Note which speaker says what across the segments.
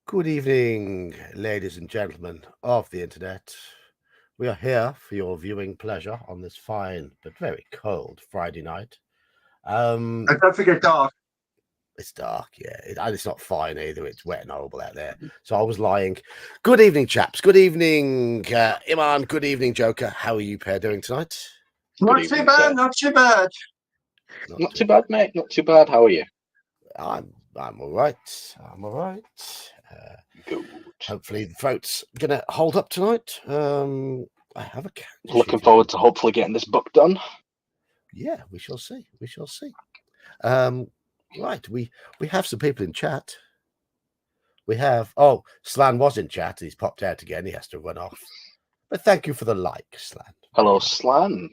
Speaker 1: Good evening, ladies and gentlemen of the internet. We are here for your viewing pleasure on this fine but very cold Friday night.
Speaker 2: And don't forget dark.
Speaker 1: It's dark, yeah. And it's not fine either. It's wet and horrible out there. So I was lying. Good evening, chaps. Good evening, Iman. Good evening, Joker. How are you pair doing tonight?
Speaker 2: Not too bad, not too bad.
Speaker 3: Not too bad, mate. Not too bad. How are you?
Speaker 1: I'm all right. I'm all right.
Speaker 3: Good.
Speaker 1: Hopefully the throat's gonna hold up tonight. I have a cat.
Speaker 3: Looking forward to hopefully getting this book done.
Speaker 1: Yeah, we shall see. We shall see. Right, we have some people in chat. We have Slan was in chat. He's popped out again. He has to run off. But thank you for the like, Slan.
Speaker 3: Hello, Slan.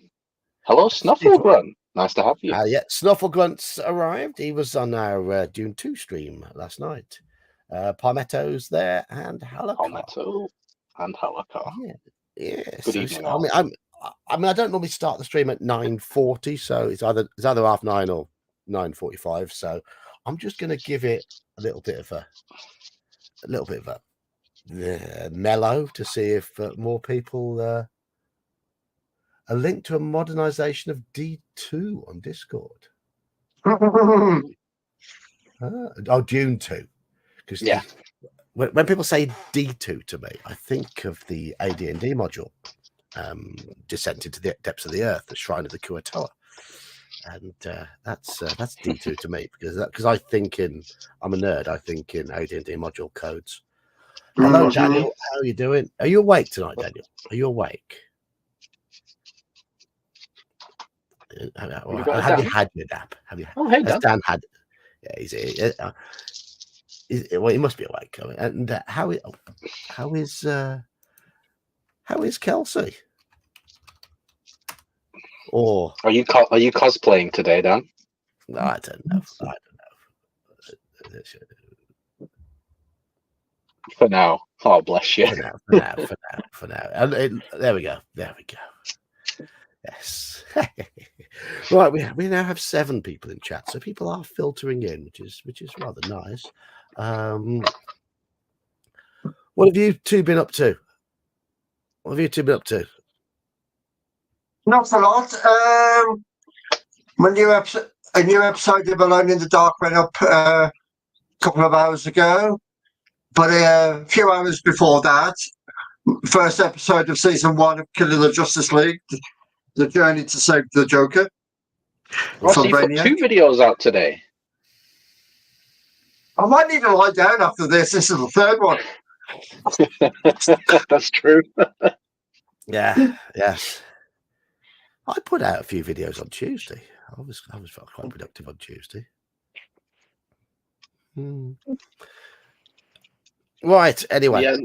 Speaker 3: Hello, Snufflegrunt. Nice to have you.
Speaker 1: Yeah, Snufflegrunt's arrived. He was on our Dune 2 stream last night. Palmetto's there and Halakar.
Speaker 3: Palmetto and Halakar.
Speaker 1: Yeah.
Speaker 3: Good evening.
Speaker 1: I mean, I don't normally start the stream at 9:40, so it's either 9:30 or 9:45. So I'm just going to give it a little bit of a mellow to see if more people a link to a modernization of D2 on Discord. Dune 2. Because when people say D2 to me, I think of the AD&D module, Descent into the Depths of the Earth, the Shrine of the Kuatoa. And that's D2 to me because I'm a nerd. I think in AD&D module codes. Hello, Daniel. How are you doing? Are you awake tonight, Daniel? Are you awake? Have you had your nap? Have you?
Speaker 3: Oh, hey,
Speaker 1: Dan had. Yeah, well, he must be awake. And how is Kelsey? Or
Speaker 3: are you cosplaying today, Dan?
Speaker 1: No, I don't know.
Speaker 3: For now. Oh, bless you.
Speaker 1: For now. And there we go. Yes. Right, we now have 7 people in chat, so people are filtering in, which is rather nice. What have you two been up to?
Speaker 2: Not a lot. A new episode of Alone in the Dark went up a couple of hours ago, but a few hours before that, first episode of season 1 of Killing the Justice League, The Journey to Save the Joker.
Speaker 3: So you put 2 videos out today.
Speaker 2: I might need to lie down after this. This is the 3rd one.
Speaker 3: That's true.
Speaker 1: Yeah. Yes. I put out a few videos on Tuesday. I was quite productive on Tuesday. Right. Anyway.
Speaker 3: Yeah,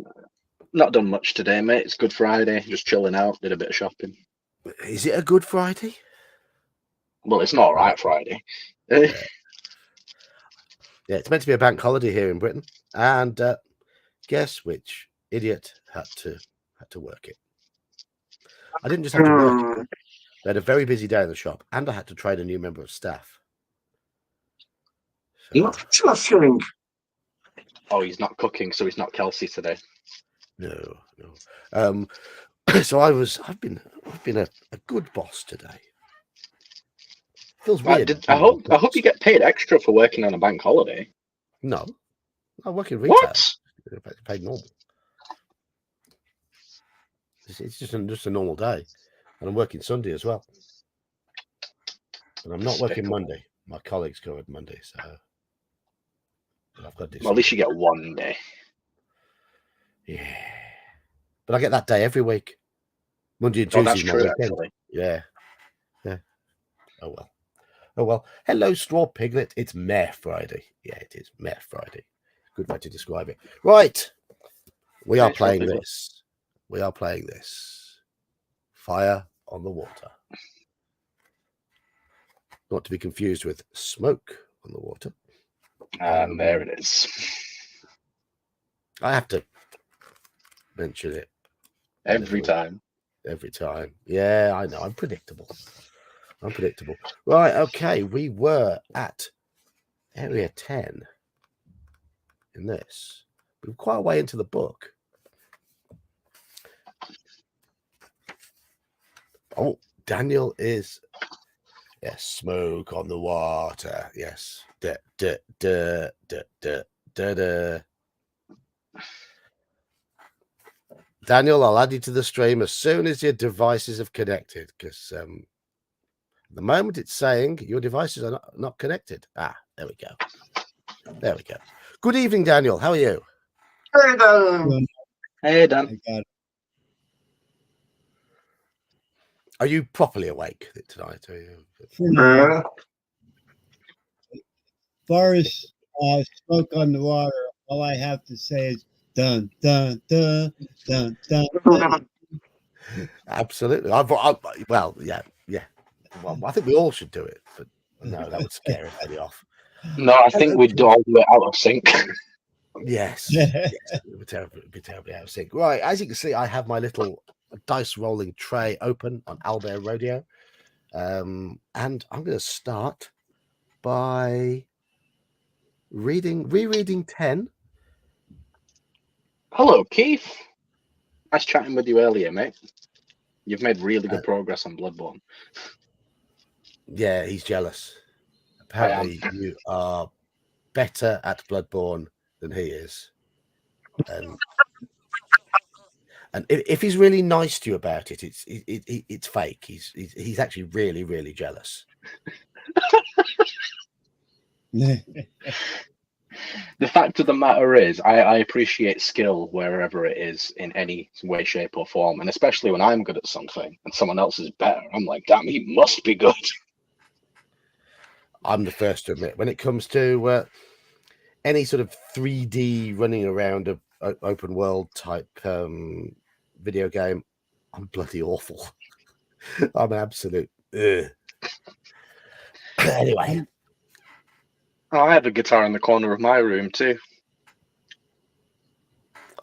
Speaker 3: not done much today, mate. It's Good Friday. Just chilling out. Did a bit of shopping.
Speaker 1: Is it a Good Friday?
Speaker 3: Well, it's not right Friday.
Speaker 1: Yeah, it's meant to be a bank holiday here in Britain, and guess which idiot had to work it? I didn't just have to work it. I had a very busy day in the shop, and I had to train a new member of staff.
Speaker 2: Interesting.
Speaker 3: Oh, he's not cooking, so he's not Kelsey today.
Speaker 1: No. So I've been a good boss today. Feels weird.
Speaker 3: I hope you get paid extra for working on a bank holiday.
Speaker 1: No, I work in retail.
Speaker 3: What?
Speaker 1: Paid normal. It's just a normal day, and I'm working Sunday as well. And I'm not working Monday. My colleagues covered Monday, so I've got this.
Speaker 3: Well, at least you get one day.
Speaker 1: Yeah, but I get that day every week. Monday and Tuesday.
Speaker 3: That's true, actually.
Speaker 1: Yeah. Oh well. Hello, Straw Piglet. It's Meh Friday. Yeah, it is Meh Friday. Good way to describe it. Right. We are playing this. Fire on the Water. Not to be confused with Smoke on the Water.
Speaker 3: And there it is.
Speaker 1: I have to mention it.
Speaker 3: Every time.
Speaker 1: Yeah, I know. I'm predictable. Right, okay. We were at Area 10 in this. We're quite a way into the book. Oh, Daniel is, yes, smoke on the water. Yes. Da, da, da, da, da, da, da. Daniel, I'll add you to the stream as soon as your devices have connected, because at the moment it's saying your devices are not connected. Ah, there we go. There we go. Good evening, Daniel. How are you?
Speaker 2: Hey, Dan.
Speaker 3: Hey, Dan.
Speaker 4: I got it.
Speaker 1: Are you properly awake tonight? Are you?
Speaker 4: For now,
Speaker 2: Yeah.
Speaker 4: as far as smoke on the water, all I have to say is dun dun dun dun dun. dun.
Speaker 1: Absolutely. Well, yeah. Well, I think we all should do it, but no, that would scare everybody off.
Speaker 3: No, I think we'd all do it out of sync.
Speaker 1: Yes, yes, it would be terribly out of sync. Right, as you can see, I have my little dice rolling tray open on Albert Radio, and I'm going to start by rereading 10.
Speaker 3: Hello, Keith. Nice chatting with you earlier, mate. You've made really good progress on Bloodborne.
Speaker 1: Yeah, he's jealous. Apparently, you are better at Bloodborne than he is. And if he's really nice to you about it, it's fake. He's actually really, really jealous.
Speaker 3: The fact of the matter is, I appreciate skill wherever it is in any way, shape, or form. And especially when I'm good at something and someone else is better, I'm like, damn, he must be good.
Speaker 1: I'm the first to admit, when it comes to any sort of 3D running around a open world type video game, I'm bloody awful. I'm an absolute anyway.
Speaker 3: Oh, I have a guitar in the corner of my room too.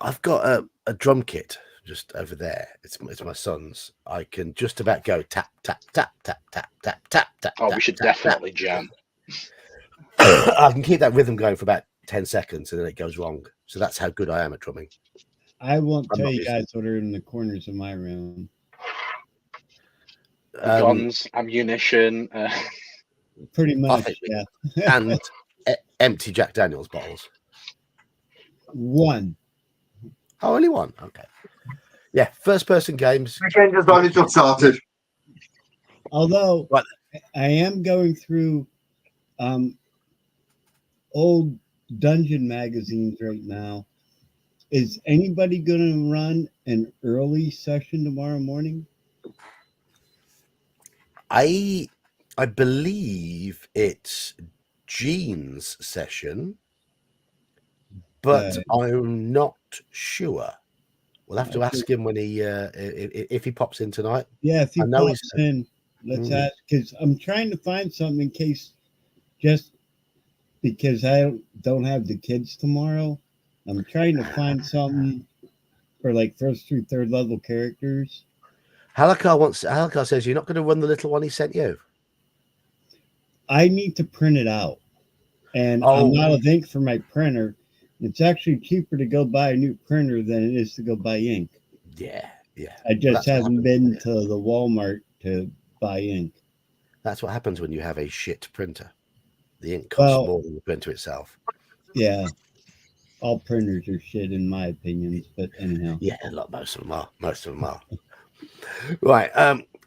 Speaker 1: I've got a drum kit just over there. It's my son's. I can just about go tap tap tap tap tap tap tap tap.
Speaker 3: Oh, we should definitely jam.
Speaker 1: I can keep that rhythm going for about 10 seconds and then it goes wrong. So that's how good I am at drumming.
Speaker 4: I won't
Speaker 1: I'm
Speaker 4: tell
Speaker 1: not
Speaker 4: you
Speaker 1: used
Speaker 4: guys what are in the corners of my room.
Speaker 3: Guns, ammunition.
Speaker 4: Pretty much,
Speaker 1: think we-
Speaker 4: yeah.
Speaker 1: and empty Jack Daniels bottles.
Speaker 4: One.
Speaker 1: Oh, only one. Okay. Yeah, first person games.
Speaker 2: Weekend has only just started.
Speaker 4: Although
Speaker 1: Right.
Speaker 4: I am going through old dungeon magazines right now. Is anybody going to run an early session tomorrow morning?
Speaker 1: I believe it's Gene's session, but I'm not sure. We'll have to ask him when he if he pops in tonight.
Speaker 4: Yeah, if he
Speaker 1: I know
Speaker 4: pops in, let's
Speaker 1: Mm.
Speaker 4: ask, because I'm trying to find something in case, just because I don't have the kids tomorrow. I'm trying to find something for like first through third level characters.
Speaker 1: Halakar says you're not going to run the little one he sent you.
Speaker 4: I need to print it out, and
Speaker 1: Oh.
Speaker 4: I'm out of ink for my printer. It's actually cheaper to go buy a new printer than it is to go buy ink.
Speaker 1: Yeah.
Speaker 4: I just
Speaker 1: That's what
Speaker 4: haven't
Speaker 1: happens.
Speaker 4: been to the Walmart to buy ink.
Speaker 1: That's what happens when you have a shit printer. The ink costs more than the printer itself.
Speaker 4: Yeah, all printers are shit in my opinion. But anyhow,
Speaker 1: Yeah, most of them are. Right.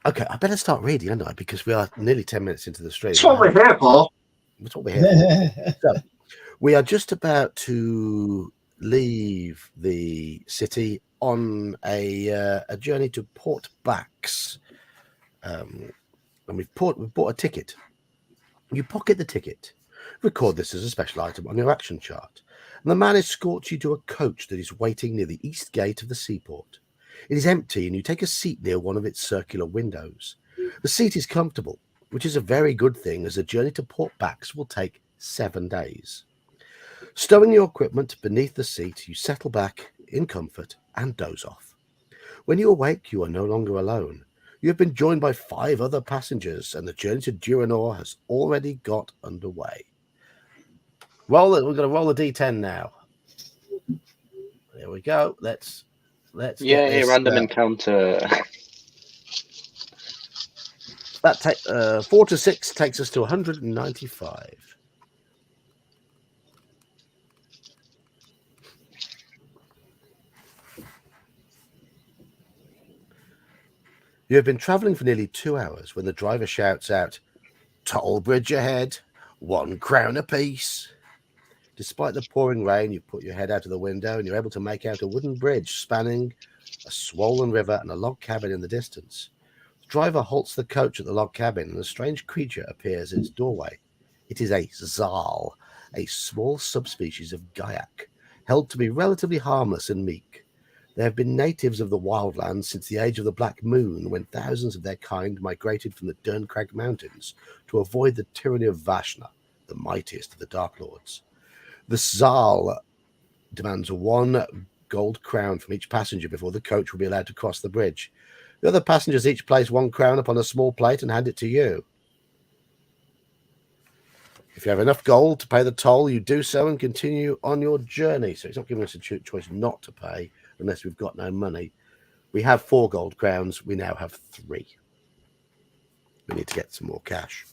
Speaker 1: Okay, I better start reading, don't I? Because we are nearly 10 minutes into the stream.
Speaker 2: That's what we're here for.
Speaker 1: That's what we're here for. We are just about to leave the city on a journey to Port Bax, and we've bought a ticket. You pocket the ticket, record this as a special item on your action chart, and the man escorts you to a coach that is waiting near the east gate of the seaport. It is empty, and you take a seat near one of its circular windows. The seat is comfortable, which is a very good thing, as the journey to Port Bax will take 7 days. Stowing your equipment beneath the seat, you settle back in comfort and doze off. When you awake, you are no longer alone. You have been joined by 5 other passengers, and the journey to Duranor has already got underway. We're going to roll a D10 now. There we go. Let's
Speaker 3: Yeah,
Speaker 1: get this,
Speaker 3: random encounter.
Speaker 1: that 4 to 6 takes us to 195. You have been travelling for nearly 2 hours when the driver shouts out, "Toll bridge ahead, 1 crown apiece." Despite the pouring rain, you put your head out of the window and you're able to make out a wooden bridge spanning a swollen river and a log cabin in the distance. The driver halts the coach at the log cabin and a strange creature appears in its doorway. It is a Zal, a small subspecies of Gaiac, held to be relatively harmless and meek. They have been natives of the wildlands since the age of the Black Moon, when thousands of their kind migrated from the Derncrag Mountains to avoid the tyranny of Vashna, the mightiest of the Dark Lords. The Zal demands 1 gold crown from each passenger before the coach will be allowed to cross the bridge. The other passengers each place 1 crown upon a small plate and hand it to you. If you have enough gold to pay the toll, you do so and continue on your journey. So it's not giving us a choice not to pay unless we've got no money. We have 4 gold crowns. We now have 3. We need to get some more cash.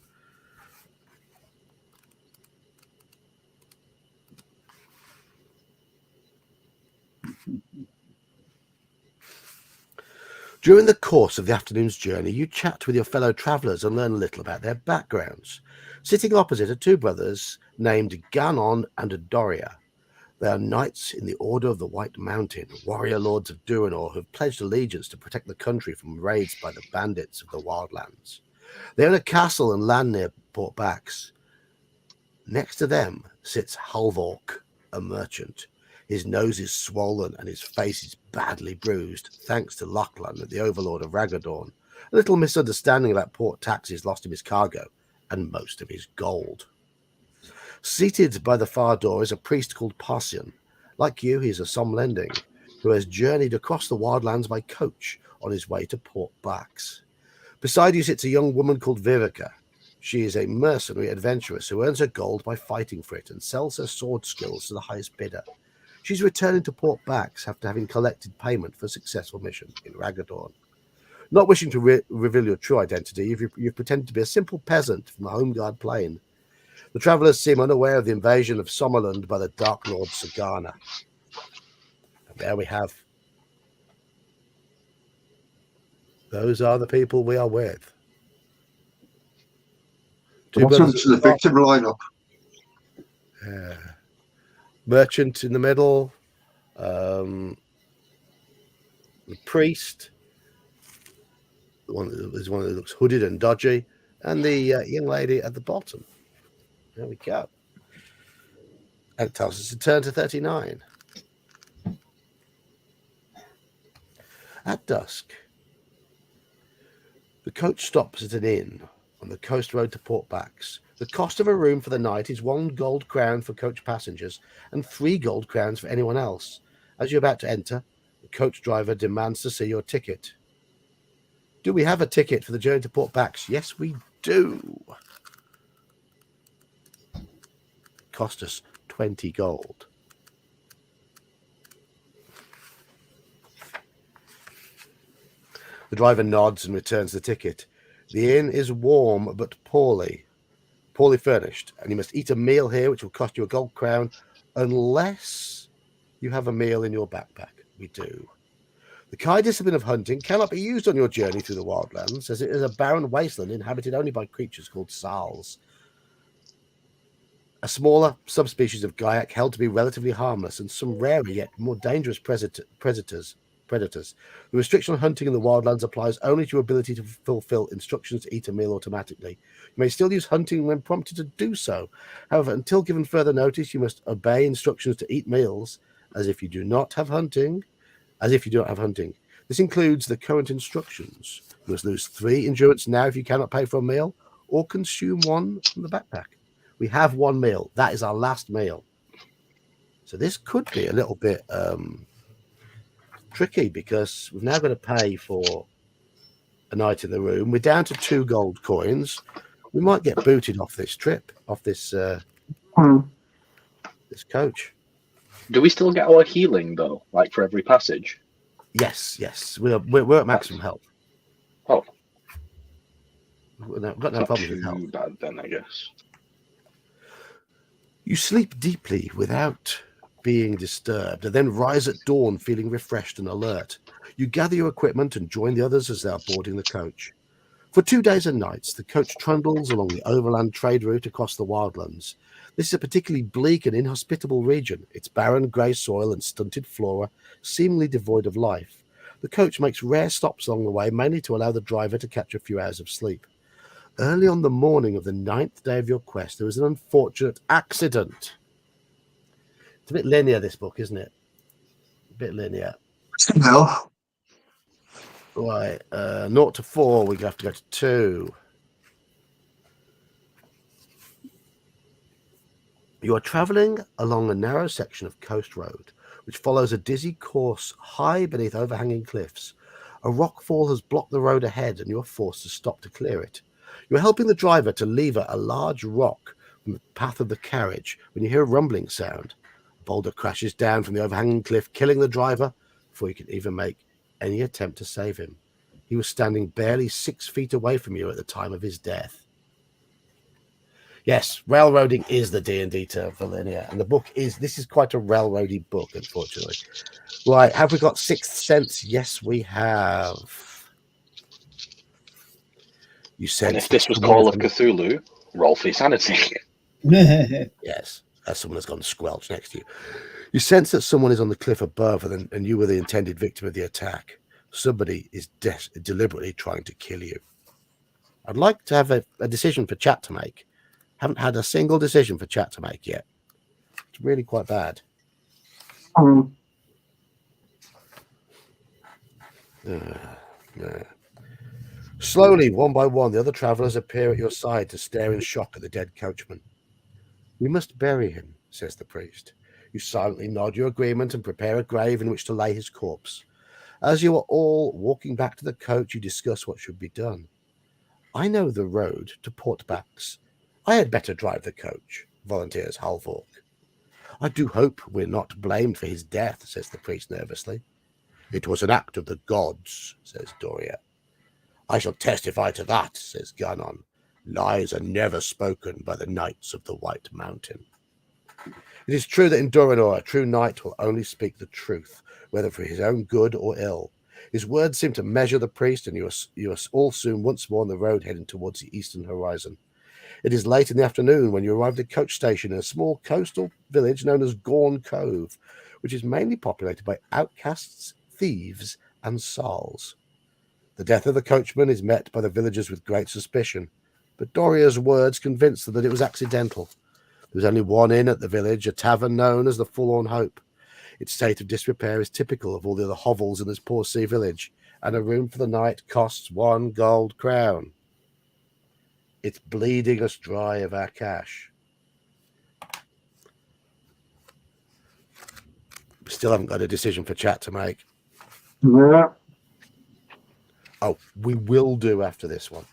Speaker 1: During the course of the afternoon's journey, you chat with your fellow travellers and learn a little about their backgrounds. Sitting opposite are 2 brothers named Ganon and Doria. They are knights in the Order of the White Mountain, warrior lords of Durinor who have pledged allegiance to protect the country from raids by the bandits of the wildlands. They own a castle and land near Port Bax. Next to them sits Halvork, a merchant. His nose is swollen and his face is badly bruised, thanks to Lachlan, the overlord of Ragadorn. A little misunderstanding about port taxes lost him his cargo and most of his gold. Seated by the far door is a priest called Parsion. Like you, he is a Somlending who has journeyed across the wildlands by coach on his way to Port Bax. Beside you sits a young woman called Vivica. She is a mercenary adventuress who earns her gold by fighting for it and sells her sword skills to the highest bidder. She's returning to Port Bax after having collected payment for a successful mission in Ragadorn. Not wishing to reveal your true identity, you've pretended to be a simple peasant from the Homeguard Plain. The travellers seem unaware of the invasion of Sommerland by the Dark Lord Sagana. And there we have. Those are the people we are with. 2
Speaker 2: Welcome
Speaker 1: brothers
Speaker 2: to the victim lineup.
Speaker 1: Merchant in the middle, the priest, the one that looks hooded and dodgy, and the young lady at the bottom. There we go. And it tells us to turn to 39. At dusk, the coach stops at an inn on the coast road to Port Bax. The cost of a room for the night is 1 gold crown for coach passengers and 3 gold crowns for anyone else. As you're about to enter, the coach driver demands to see your ticket. Do we have a ticket for the journey to Port Bax? Yes, we do. Cost us 20 gold. The driver nods and returns the ticket. The inn is warm but poorly furnished, and you must eat a meal here, which will cost you a gold crown, unless you have a meal in your backpack. We do. The Kai discipline of hunting cannot be used on your journey through the wildlands, as it is a barren wasteland inhabited only by creatures called Sals, a smaller subspecies of Gaiac held to be relatively harmless, and some rarer yet more dangerous predators. The restriction on hunting in the wildlands applies only to your ability to fulfill instructions to eat a meal automatically. You may still use hunting when prompted to do so. However, until given further notice, you must obey instructions to eat meals as if you do not have hunting. This includes the current instructions. You must lose 3 endurance now if you cannot pay for a meal, or consume 1 from the backpack. We have 1 meal. That is our last meal. So this could be a little bit tricky, because we've now got to pay for a night in the room. We're down to 2 gold coins. We might get booted off this trip, off this this coach.
Speaker 3: Do we still get our healing though, like for every passage?
Speaker 1: Yes. We're at maximum health.
Speaker 3: Oh,
Speaker 1: We've got no
Speaker 3: not
Speaker 1: problems with health.
Speaker 3: too bad then, I guess.
Speaker 1: You sleep deeply without being disturbed, and then rise at dawn feeling refreshed and alert. You gather your equipment and join the others as they are boarding the coach. For 2 days and nights, the coach trundles along the overland trade route across the wildlands. This is a particularly bleak and inhospitable region, its barren grey soil and stunted flora seemingly devoid of life. The coach makes rare stops along the way, mainly to allow the driver to catch a few hours of sleep. Early on the morning of the 9th day of your quest, there was an unfortunate accident. It's a bit linear, this book, isn't it? A bit linear.
Speaker 2: No.
Speaker 1: Right, 0 to 4, we have to go to 2. You are travelling along a narrow section of coast road, which follows a dizzy course high beneath overhanging cliffs. A rockfall has blocked the road ahead, and you are forced to stop to clear it. You are helping the driver to lever a large rock from the path of the carriage when you hear a rumbling sound. A boulder crashes down from the overhanging cliff, killing the driver before you can even make any attempt to save him. He was standing barely 6 feet away from you at the time of his death. Yes, railroading is the D&D to Valyria, and this is quite a railroady book, unfortunately. Right, have we got Sixth Sense? Yes, we have. You said
Speaker 3: And if this was Call of Cthulhu, roll for sanity.
Speaker 1: Yes, as someone has gone squelch next to you. You sense that someone is on the cliff above, and you were the intended victim of the attack. Somebody is deliberately trying to kill you. I'd like to have a decision for chat to make. Haven't had a single decision for chat to make yet. It's really quite bad. Slowly, one by one, the other travellers appear at your side to stare in shock at the dead coachman. We must bury him, says the priest. You silently nod your agreement and prepare a grave in which to lay his corpse. As you are all walking back to the coach, you discuss what should be done. I know the road to Portbacks. I had better drive the coach, volunteers Halvork. I do hope we're not blamed for his death, says the priest nervously. It was an act of the gods, says Doria. I shall testify to that, says Ganon. Lies are never spoken by the knights of the White Mountain. It is true that in Doranor, a true knight will only speak the truth, whether for his own good or ill. His words seem to measure the priest, and you are all soon once more on the road heading towards the eastern horizon. It is late in the afternoon when you arrive at a coach station in a small coastal village known as Gorn Cove, which is mainly populated by outcasts, thieves, and Sarls. The death of the coachman is met by the villagers with great suspicion, but Doria's words convince them that it was accidental. There was only one inn at the village, a tavern known as the Forlorn Hope. Its state of disrepair is typical of all the other hovels in this poor sea village, and a room for the night costs 1 gold crown. It's bleeding us dry of our cash. We still haven't got a decision for chat to make.
Speaker 2: Yeah.
Speaker 1: Oh, we will do after this one.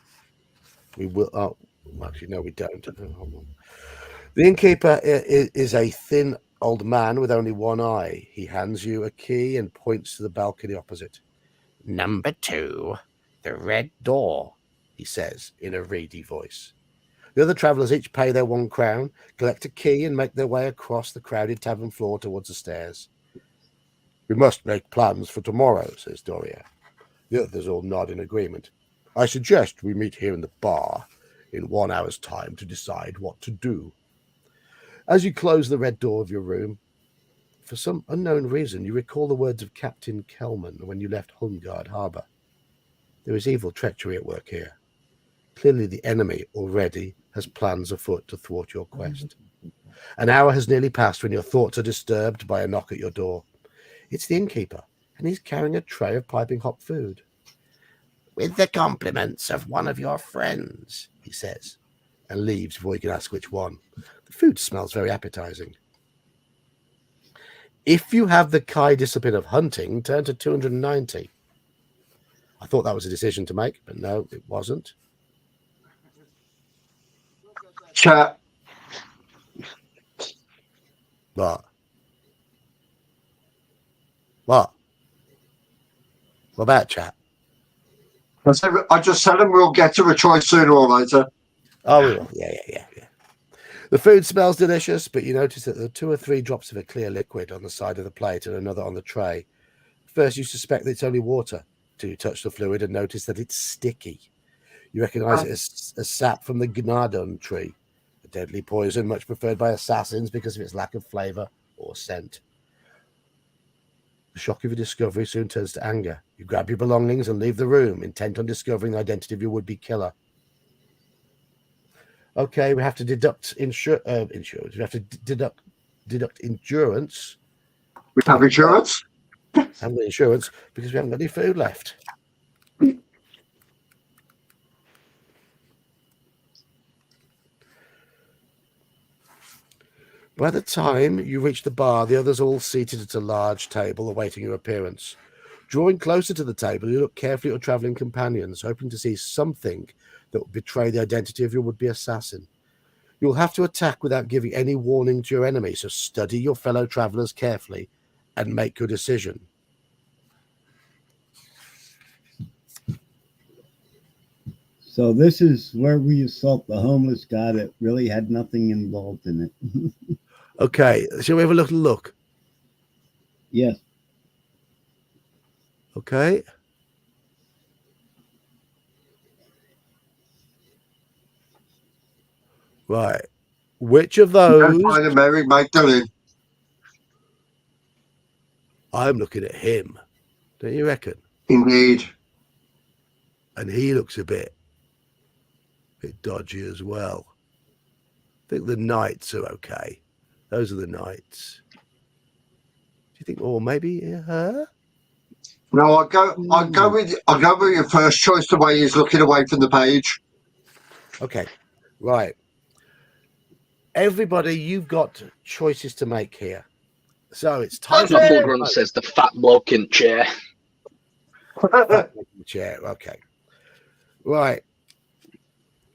Speaker 1: We will. Oh, actually, no, we don't. The innkeeper is a thin old man with only one eye. He hands you a key and points to the balcony opposite. Number 2, the red door, he says in a reedy voice. The other travellers each pay their 1 crown, collect a key, and make their way across the crowded tavern floor towards the stairs. We must make plans for tomorrow, says Doria. The others all nod in agreement. I suggest we meet here in the bar in 1 hour's time to decide what to do. As you close the red door of your room, for some unknown reason, you recall the words of Captain Kelman when you left Hungard Harbour. There is evil treachery at work here. Clearly the enemy already has plans afoot to thwart your quest. An hour has nearly passed when your thoughts are disturbed by a knock at your door. It's the innkeeper, and he's carrying a tray of piping hot food. With the compliments of one of your friends, he says, and leaves before you can ask which one. The food smells very appetizing. If you have the Kai discipline of hunting, turn to 290. I thought that was a decision to make, but no, it wasn't.
Speaker 2: Chat.
Speaker 1: But What? What about chat?
Speaker 2: I just said them we'll get to a choice sooner or later.
Speaker 1: Oh, we will. Yeah. The food smells delicious, but you notice that there are 2 or 3 drops of a clear liquid on the side of the plate and another on the tray. First, you suspect that it's only water till you touch the fluid and notice that it's sticky. You recognize it as sap from the gnadon tree, a deadly poison much preferred by assassins because of its lack of flavor or scent. The shock of your discovery soon turns to anger. You grab your belongings and leave the room, intent on discovering the identity of your would-be killer. Okay, we have to deduct insurance. We have to deduct endurance.
Speaker 2: We have insurance.
Speaker 1: Haven't got insurance because we haven't got any food left. By the time you reach the bar, the others are all seated at a large table awaiting your appearance. Drawing closer to the table, you look carefully at your travelling companions, hoping to see something that will betray the identity of your would-be assassin. You'll have to attack without giving any warning to your enemy, so study your fellow travellers carefully and make your decision.
Speaker 4: So this is where we assault the homeless guy that really had nothing involved in it.
Speaker 1: Okay, shall we have a little look?
Speaker 4: Yes.
Speaker 1: Okay. Right. Which of those?
Speaker 2: Find a Mary Magdalene.
Speaker 1: I'm looking at him. Don't you reckon?
Speaker 2: Indeed.
Speaker 1: And he looks a bit dodgy as well. I think the knights are okay. Those are the knights. Do you think, or maybe her?
Speaker 2: No, I'll go with your first choice. The way he's looking away from the page.
Speaker 1: Okay, right. Everybody, you've got choices to make here. So it's time.
Speaker 3: Snufflegrunt says the fat bloke in chair.
Speaker 1: Chair. Okay. Right.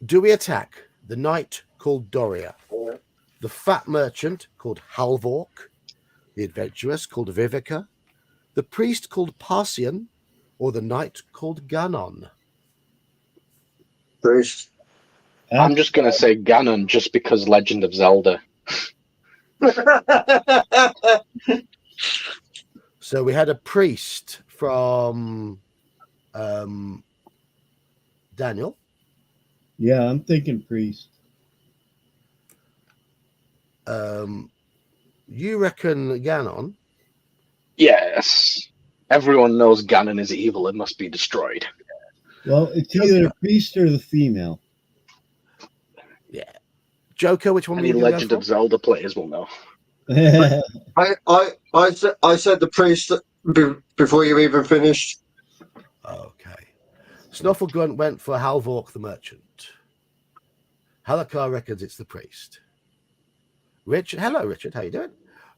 Speaker 1: Do we attack the knight called Doria, the fat merchant called Halvork, the adventuress called Vivica, the priest called Parsian, or the knight called Ganon?
Speaker 2: Priest.
Speaker 3: I'm just going to say Ganon just because Legend of Zelda.
Speaker 1: So we had a priest from Daniel.
Speaker 4: Yeah, I'm thinking priest.
Speaker 1: You reckon Ganon?
Speaker 3: Yes. Everyone knows Ganon is evil and must be destroyed.
Speaker 4: Well, it's either the priest or the female.
Speaker 1: Yeah. Joker, which one?
Speaker 3: Any Legend of Zelda players will know.
Speaker 2: I said the priest before you even finished.
Speaker 1: Okay. Snufflegrunt went for Halvork the merchant. Halakar reckons it's the priest. Richard, hello Richard, how you doing?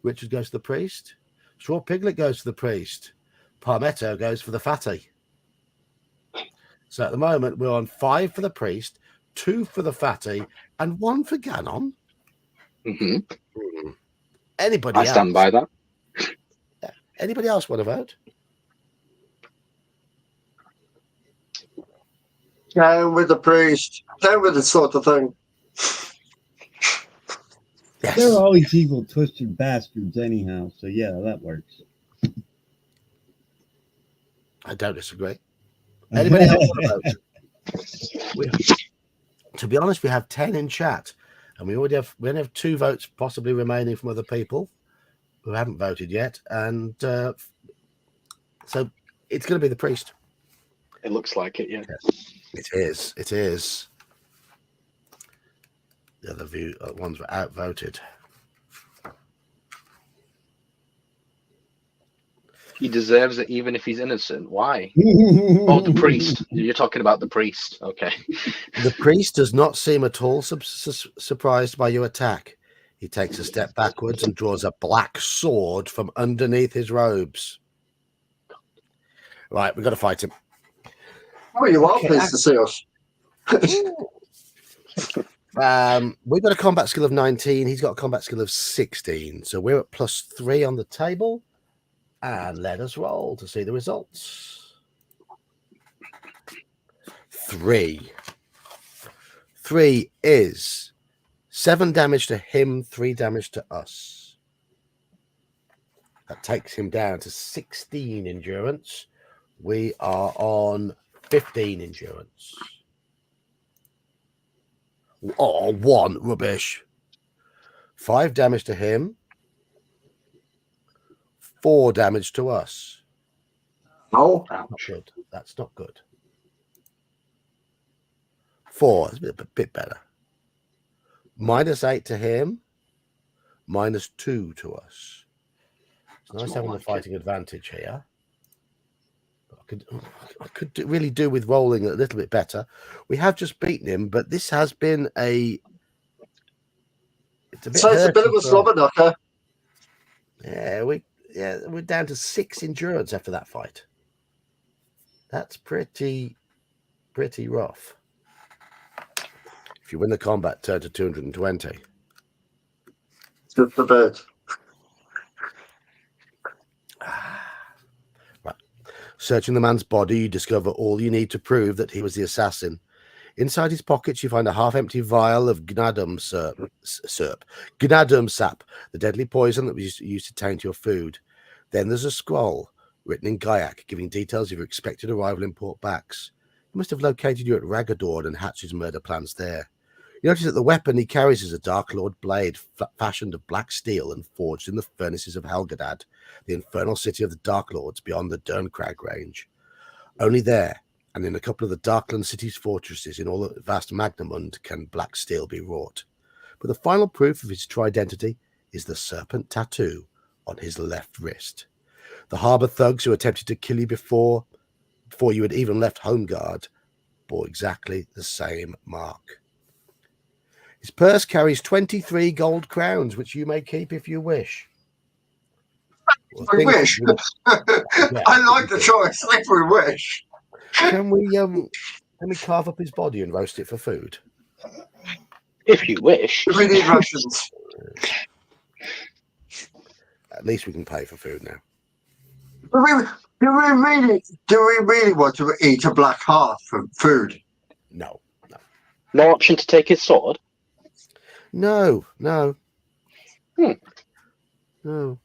Speaker 1: Richard goes to the priest. Straw Piglet goes to the priest. Parmetto goes for the fatty. So at the moment we're on 5 for the priest, 2 for the fatty, and 1 for Ganon.
Speaker 3: Mm-hmm.
Speaker 1: Anybody
Speaker 3: I
Speaker 1: else?
Speaker 3: stand by that.
Speaker 1: Anybody else want to vote?
Speaker 2: Down with the priest. Down with the sort of thing.
Speaker 1: Yes.
Speaker 4: They're always evil, twisted bastards anyhow. So yeah, that works.
Speaker 1: I don't disagree. Anybody else want to vote? To be honest, we have 10 in chat, and we only have 2 votes possibly remaining from other people who haven't voted yet, and so it's going to be the priest.
Speaker 3: It looks like it, yeah.
Speaker 1: It is. It is. The other ones were outvoted.
Speaker 3: He deserves it even if he's innocent. Why? Oh, the priest. You're talking about the priest. Okay.
Speaker 1: The priest does not seem at all surprised by your attack. He takes a step backwards and draws a black sword from underneath his robes. Right, we've got to fight him.
Speaker 2: Oh, you are pleased to see us.
Speaker 1: We've got a combat skill of 19. He's got a combat skill of 16. So we're at +3 on the table. And let us roll to see the results. 3. 3 is 7 damage to him, 3 damage to us. That takes him down to 16 endurance. We are on 15 endurance. Oh, 1 rubbish. 5 damage to him. 4 damage to us.
Speaker 2: Oh,
Speaker 1: Not good. That's not good. 4 is a bit better. -8 to him. -2 to us. It's nice having the fighting advantage here. I could really do with rolling a little bit better. We have just beaten him, but this has been it's a bit.
Speaker 2: so it's a bit of a slobber knocker.
Speaker 1: Yeah, we're down to 6 endurance after that fight. That's pretty rough. If you win the combat, turn to 220.
Speaker 2: Just a bit.
Speaker 1: Right. Searching the man's body, you discover all you need to prove that he was the assassin. Inside his pockets, you find a half-empty vial of gnadum sap, the deadly poison that was used to taint your food. Then there's a scroll written in Gaiac, giving details of your expected arrival in Port Bax. He must have located you at Ragadorn and hatched his murder plans there. You notice that the weapon he carries is a Dark Lord blade, fashioned of black steel and forged in the furnaces of Helgadad, the infernal city of the Dark Lords beyond the Derncrag range. Only there, and in a couple of the Darkland city's fortresses in all the vast Magnamund, can black steel be wrought. But the final proof of his true identity is the serpent tattoo on his left wrist. The harbour thugs who attempted to kill you before you had even left Homeguard bore exactly the same mark. His purse carries 23 gold crowns, which you may keep if you wish.
Speaker 2: We wish. I like the choice. If we wish.
Speaker 1: Can we carve up his body and roast it for food?
Speaker 3: If you wish.
Speaker 2: We need rations.
Speaker 1: At least we can pay for food now.
Speaker 2: Do we really want to eat a black heart for food?
Speaker 1: No.
Speaker 3: No option to take his sword?
Speaker 1: No.
Speaker 3: Hmm.
Speaker 1: No.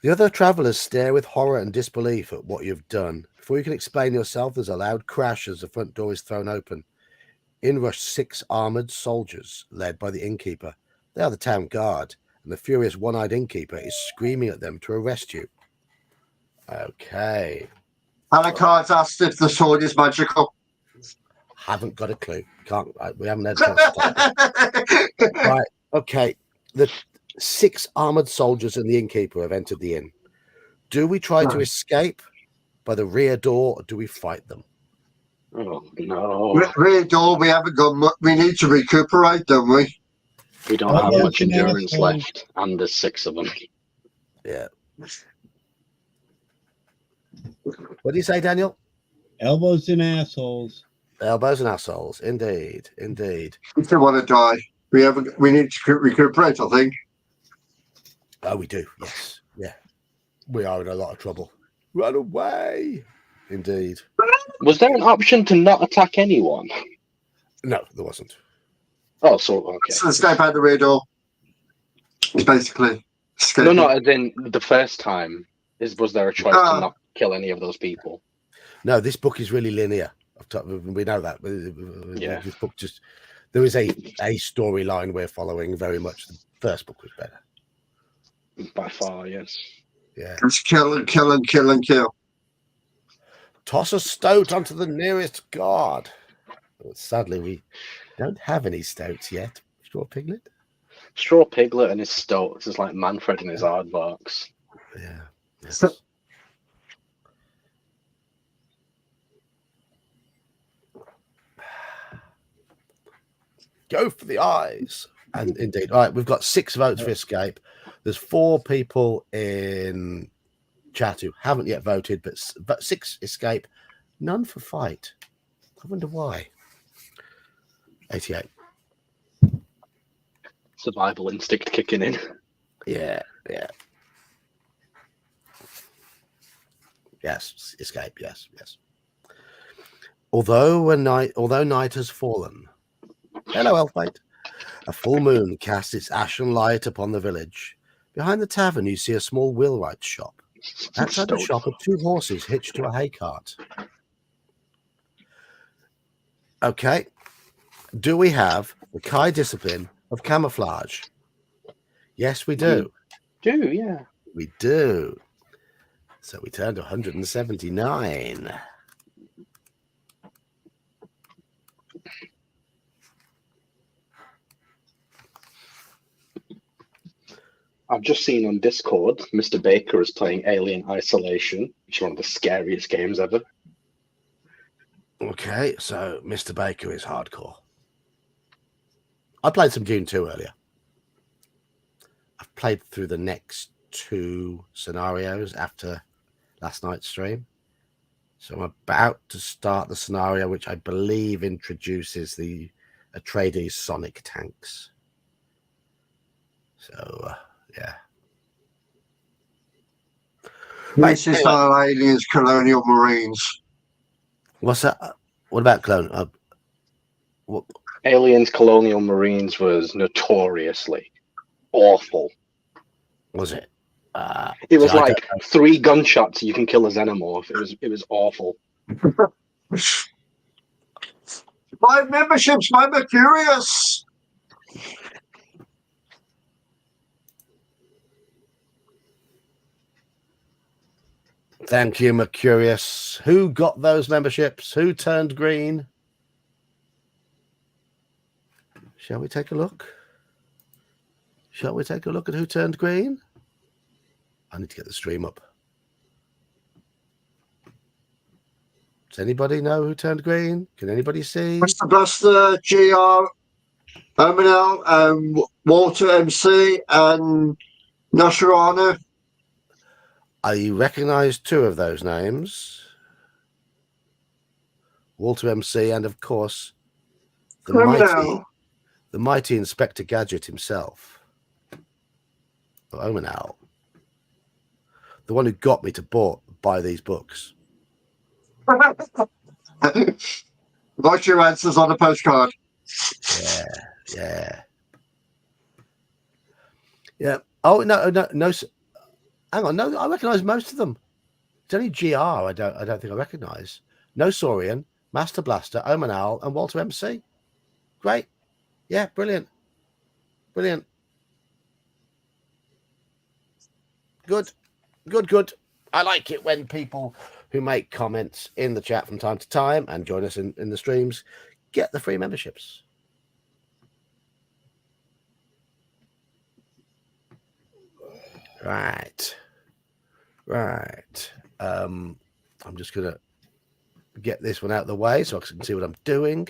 Speaker 1: The other travellers stare with horror and disbelief at what you've done. Before you can explain yourself, there's a loud crash as the front door is thrown open. In rush 6 armoured soldiers, led by the innkeeper. They are the town guard, and the furious one-eyed innkeeper is screaming at them to arrest you. Okay.
Speaker 2: Alucard's asked if the sword is magical.
Speaker 1: Haven't got a clue. We haven't had a chance to stop. Right. Okay. The 6 armoured soldiers and the innkeeper have entered the inn. Do we try to escape by the rear door, or do we fight them?
Speaker 3: Oh, no.
Speaker 2: Rear door, we haven't got much. We need to recuperate, don't we?
Speaker 3: We don't have much endurance left, and there's 6 of them.
Speaker 1: Yeah. What do you say, Daniel?
Speaker 4: Elbows and assholes.
Speaker 1: Elbows and assholes. Indeed.
Speaker 2: We still want to die. We need to recuperate, I think.
Speaker 1: Oh, we do. Yes. Yeah. We are in a lot of trouble. Run away. Indeed.
Speaker 3: Was there an option to not attack anyone?
Speaker 1: No, there wasn't.
Speaker 3: Oh, so okay.
Speaker 2: So escape out the rear door. It's basically escaping.
Speaker 3: No, as in the first time. Was there a choice to not kill any of those people?
Speaker 1: No, this book is really linear. We know that.
Speaker 3: Yeah.
Speaker 1: This book there is a storyline we're following very much. The first book was better.
Speaker 3: By far, yes.
Speaker 1: Yeah.
Speaker 2: Just kill and kill and kill and kill.
Speaker 1: Toss a stoat onto the nearest guard. Well, sadly, we don't have any stoats yet. Straw Piglet?
Speaker 3: Straw Piglet and his stoats is like Manfred and his aardvarks.
Speaker 1: Yeah. Yes.
Speaker 2: So-
Speaker 1: Go for the eyes. And indeed. All right, we've got 6 votes for escape. There's 4 people in chat who haven't yet voted, but 6 escape, none for fight. I wonder why. 88.
Speaker 3: Survival instinct kicking in.
Speaker 1: Yeah. Yes, escape. Yes, yes. Although night has fallen, hello, Elfmate. A full moon casts its ashen light upon the village. Behind the tavern, you see a small wheelwright shop. Outside the shop are 2 horses hitched to a hay cart. Okay. Do we have the Kai discipline of camouflage? Yes, we do.
Speaker 3: Do, yeah.
Speaker 1: We do. So we turned 179.
Speaker 3: I've just seen on Discord, Mr. Baker is playing Alien Isolation, which is one of the scariest games ever.
Speaker 1: Okay, so Mr. Baker is hardcore. I played some Dune 2 earlier. I've played through the next 2 scenarios after last night's stream. So I'm about to start the scenario which I believe introduces the Atreides sonic tanks. So, yeah.
Speaker 2: This is our aliens, colonial marines.
Speaker 1: What's that? What about clone? What?
Speaker 3: Aliens Colonial Marines was notoriously awful.
Speaker 1: Was it?
Speaker 3: It was
Speaker 1: so
Speaker 3: like 3 gunshots you can kill a xenomorph. It was awful.
Speaker 2: My memberships, my Mercurius.
Speaker 1: Thank you, Mercurius. Who got those memberships? Who turned green? Shall we take a look? Shall we take a look at who turned green? I need to get the stream up. Does anybody know who turned green? Can anybody see?
Speaker 2: Mr. Blaster, GR, Omanel, Walter MC, and Nasharana.
Speaker 1: I recognize 2 of those names. Walter MC and, of course, the mighty Inspector Gadget himself. Omanel. The one who got me to buy these books.
Speaker 2: Write your answers on a postcard.
Speaker 1: Yeah. Oh, no. Hang on. No, I recognise most of them. It's only GR I don't think I recognise. No Saurian, Master Blaster, Omanal, and Walter MC. Great. Yeah, brilliant. Brilliant. Good. I like it when people who make comments in the chat from time to time and join us in the streams get the free memberships. Right. I'm just going to get this one out of the way so I can see what I'm doing.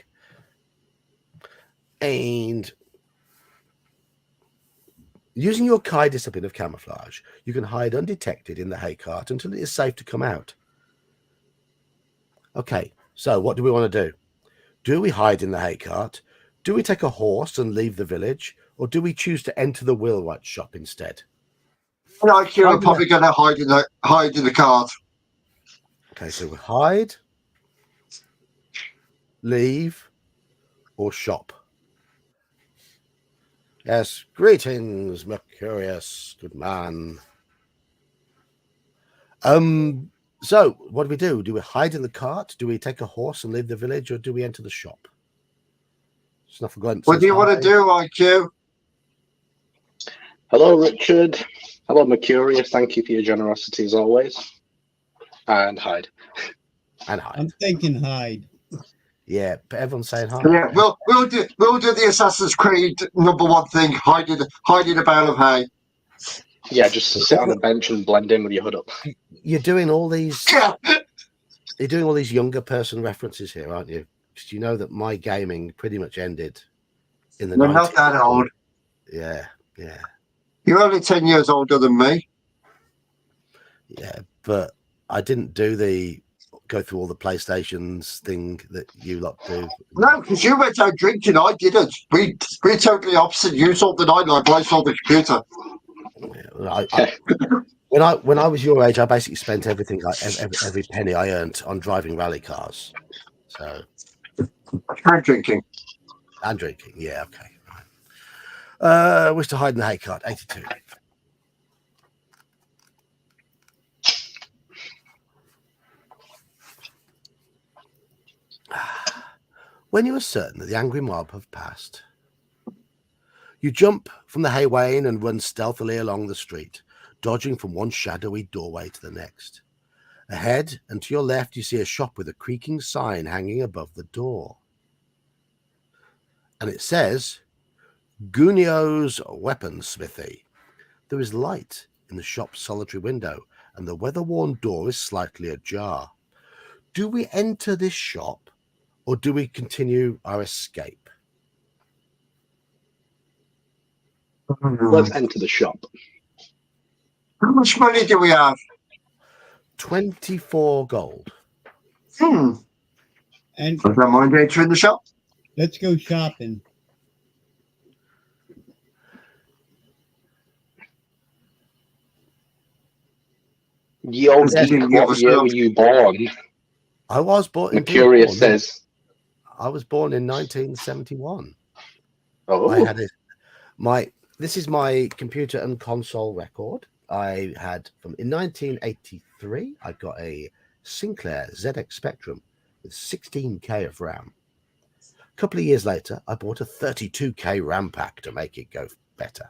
Speaker 1: And using your Kai discipline of camouflage, you can hide undetected in the hay cart until it is safe to come out. Okay, so what do we want to do? Do we hide in the hay cart? Do we take a horse and leave the village? Or do we choose to enter the wheelwright shop instead?
Speaker 2: Like you're probably going to hide in the cart.
Speaker 1: Okay, so we hide, leave, or shop. Yes, greetings, Mercurius, good man. So what do we do? Do we hide in the cart? Do we take a horse and leave the village, or do we enter the shop?
Speaker 2: What do you want to do, IQ?
Speaker 3: Hello, Richard. Hello, Mercurius. Thank you for your generosity as always. And hide.
Speaker 4: I'm thinking hide.
Speaker 1: Yeah, but everyone's saying hide.
Speaker 2: Yeah, we'll do the Assassin's Creed #1 thing. Hide in a bale of hay.
Speaker 3: Yeah, just sit on the bench and blend in with your hood up.
Speaker 1: You're doing all these. You're doing all these younger person references here, aren't you? Because you know that my gaming pretty much ended in the 90s.
Speaker 2: We're not that old.
Speaker 1: Yeah.
Speaker 2: You're only 10 years older than me.
Speaker 1: Yeah, but I didn't go through all the PlayStations thing that you lot do.
Speaker 2: No, because you went out drinking. I didn't. We're totally opposite. You sold the nightlife. I sold the computer.
Speaker 1: Yeah, when I was your age, I basically spent everything, like every penny I earned on driving rally cars. So
Speaker 2: And drinking.
Speaker 1: and drinking. Yeah, okay. Right. Wish to hide in the hay cart. 82. When you are certain that the angry mob have passed, you jump from the hay wain and run stealthily along the street, dodging from one shadowy doorway to the next. Ahead and to your left, you see a shop with a creaking sign hanging above the door. And it says, Gunio's Weaponsmithy. There is light in the shop's solitary window, and the weather-worn door is slightly ajar. Do we enter this shop, or do we continue our escape?
Speaker 3: Let's enter the shop.
Speaker 2: How much money do we have?
Speaker 1: 24 gold.
Speaker 2: I
Speaker 4: And
Speaker 2: don't mind entering the shop.
Speaker 4: let's go shopping.
Speaker 3: Yo,
Speaker 2: Yeah,
Speaker 3: geek,
Speaker 2: yeah,
Speaker 3: what year were you born?
Speaker 1: I was born.
Speaker 3: Mercurius says.
Speaker 1: I was born in 1971.
Speaker 3: Oh,
Speaker 1: I had this is my computer and console record. I had in 1983. I got a Sinclair ZX Spectrum with 16K of RAM. A couple of years later, I bought a 32K RAM pack to make it go better,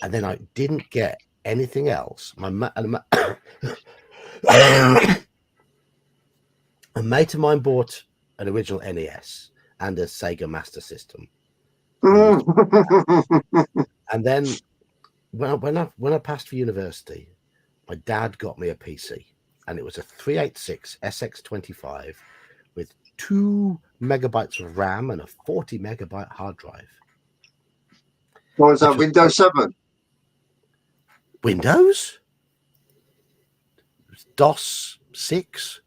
Speaker 1: and then I didn't get anything else. A mate of mine bought an original NES and a Sega Master System. And then when I passed for university, my dad got me a PC, and it was a 386 SX25 with 2 megabytes of RAM and a 40 megabyte hard drive.
Speaker 2: What was that, Windows 7?
Speaker 1: Windows? DOS 6?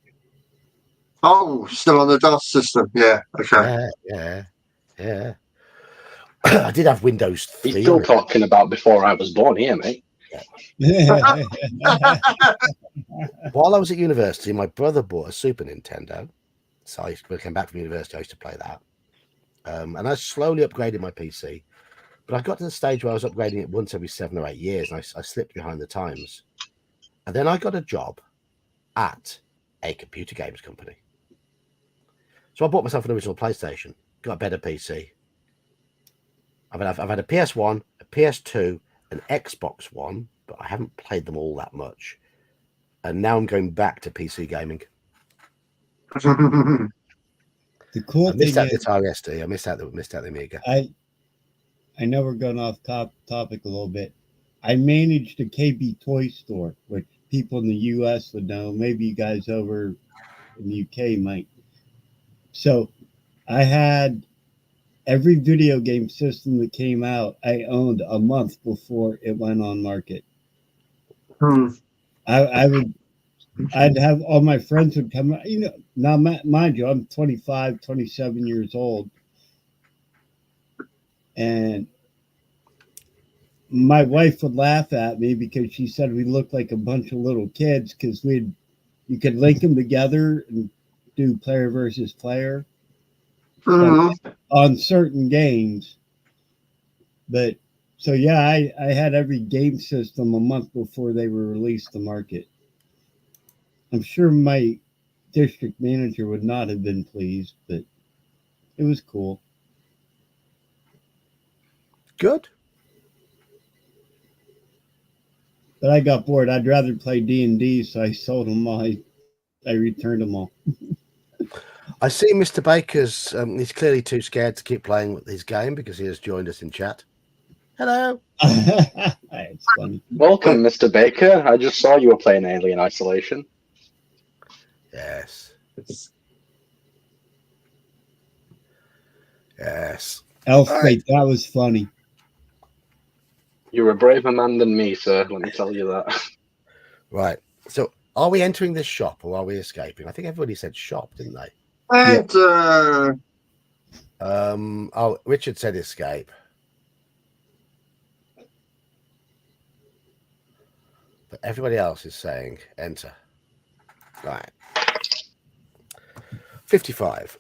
Speaker 2: Oh, still on the DOS system. Yeah, okay.
Speaker 1: Yeah. I did have Windows 3.
Speaker 3: he's still talking about before I was born here, mate.
Speaker 1: While I was at university, my brother bought a Super Nintendo. So when I came back from university, I used to play that. And I slowly upgraded my PC. But I got to the stage where I was upgrading it once every 7 or 8 years, and I slipped behind the times. And then I got a job at a computer games company. So I bought myself an original PlayStation, got a better PC. I've had a PS1, a PS2, an Xbox One, but I haven't played them all that much. And now I'm going back to PC gaming.
Speaker 4: The cool
Speaker 1: I
Speaker 4: thing
Speaker 1: missed out
Speaker 4: is,
Speaker 1: the Atari ST. I missed out the Amiga.
Speaker 4: I know we're going off topic a little bit. I managed a KB toy store, which people in the US would know. Maybe you guys over in the UK might. So I had every video game system that came out, I owned a month before it went on market. I'd have all my friends would come out, now mind you, I'm 25, 27 years old. And my wife would laugh at me because she said we looked like a bunch of little kids because you could link them together and do player versus player on certain games. But so yeah, I had every game system a month before they were released to market. I'm sure my district manager would not have been pleased, but it was cool.
Speaker 1: Good.
Speaker 4: But I got bored. I'd rather play D&D, so I sold them all. I returned them all.
Speaker 1: I see Mr. Baker's. He's clearly too scared to keep playing with his game because he has joined us in chat. Hello.
Speaker 4: It's funny.
Speaker 3: Welcome, Mr. Baker. I just saw you were playing Alien Isolation.
Speaker 1: Yes.
Speaker 4: Elfquake, that was funny.
Speaker 3: You're a braver man than me, sir. Let me tell you that.
Speaker 1: Right. So, are we entering this shop or are we escaping? I think everybody said shop, didn't they?
Speaker 2: And
Speaker 1: Richard said escape. But everybody else is saying enter. Right. 55.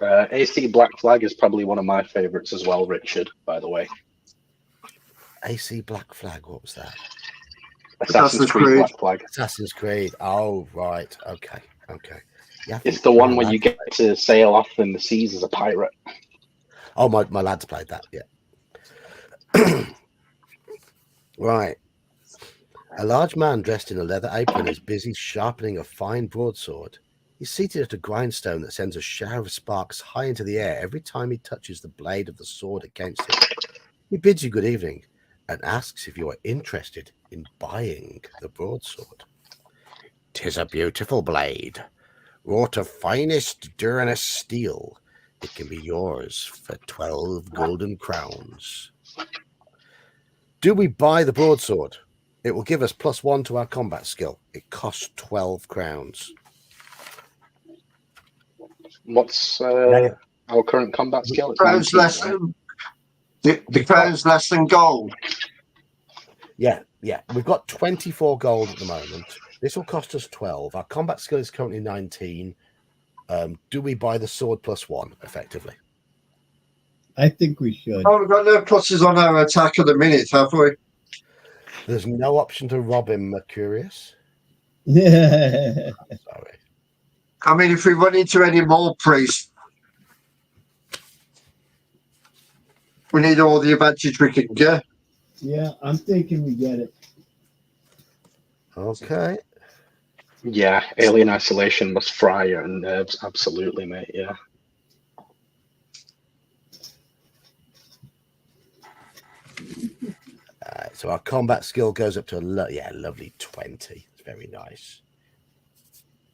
Speaker 3: AC Black Flag is probably one of my favorites as well, Richard, by the way.
Speaker 1: AC Black Flag, what was that?
Speaker 3: Assassin's Creed Black Flag.
Speaker 1: Assassin's Creed. Oh, right. Okay. Yeah,
Speaker 3: It's the one where you get to sail off in the seas as a pirate.
Speaker 1: Oh, my lads played that, yeah. Right. A large man dressed in a leather apron is busy sharpening a fine broadsword. He's seated at a grindstone that sends a shower of sparks high into the air every time he touches the blade of the sword against it. He bids you good evening and asks if you are interested in buying the broadsword. "'Tis a beautiful blade, wrought of finest Duranus steel. It can be yours for 12 golden crowns. Do we buy the broadsword? It will give us +1 to our combat skill. It costs 12 crowns.
Speaker 3: What's our current combat skill? It's
Speaker 2: Crowns
Speaker 3: 19,
Speaker 2: less
Speaker 3: right?
Speaker 2: than the crowns less than gold.
Speaker 1: Yeah. We've got 24 gold at the moment. This will cost us 12. Our combat skill is currently 19. Do we buy the sword +1 effectively?
Speaker 4: I think we should.
Speaker 2: Oh, we've got no pluses on our attack at the minute, have we?
Speaker 1: There's no option to rob him, Mercurius.
Speaker 4: Yeah.
Speaker 1: Sorry.
Speaker 2: I mean, if we run into any more priests, we need all the advantage we can get.
Speaker 4: Yeah, I'm thinking we get it.
Speaker 1: Okay.
Speaker 3: Yeah, Alien Isolation must fry your nerves. Absolutely, mate. Yeah.
Speaker 1: So our combat skill goes up to a lovely 20. It's very nice.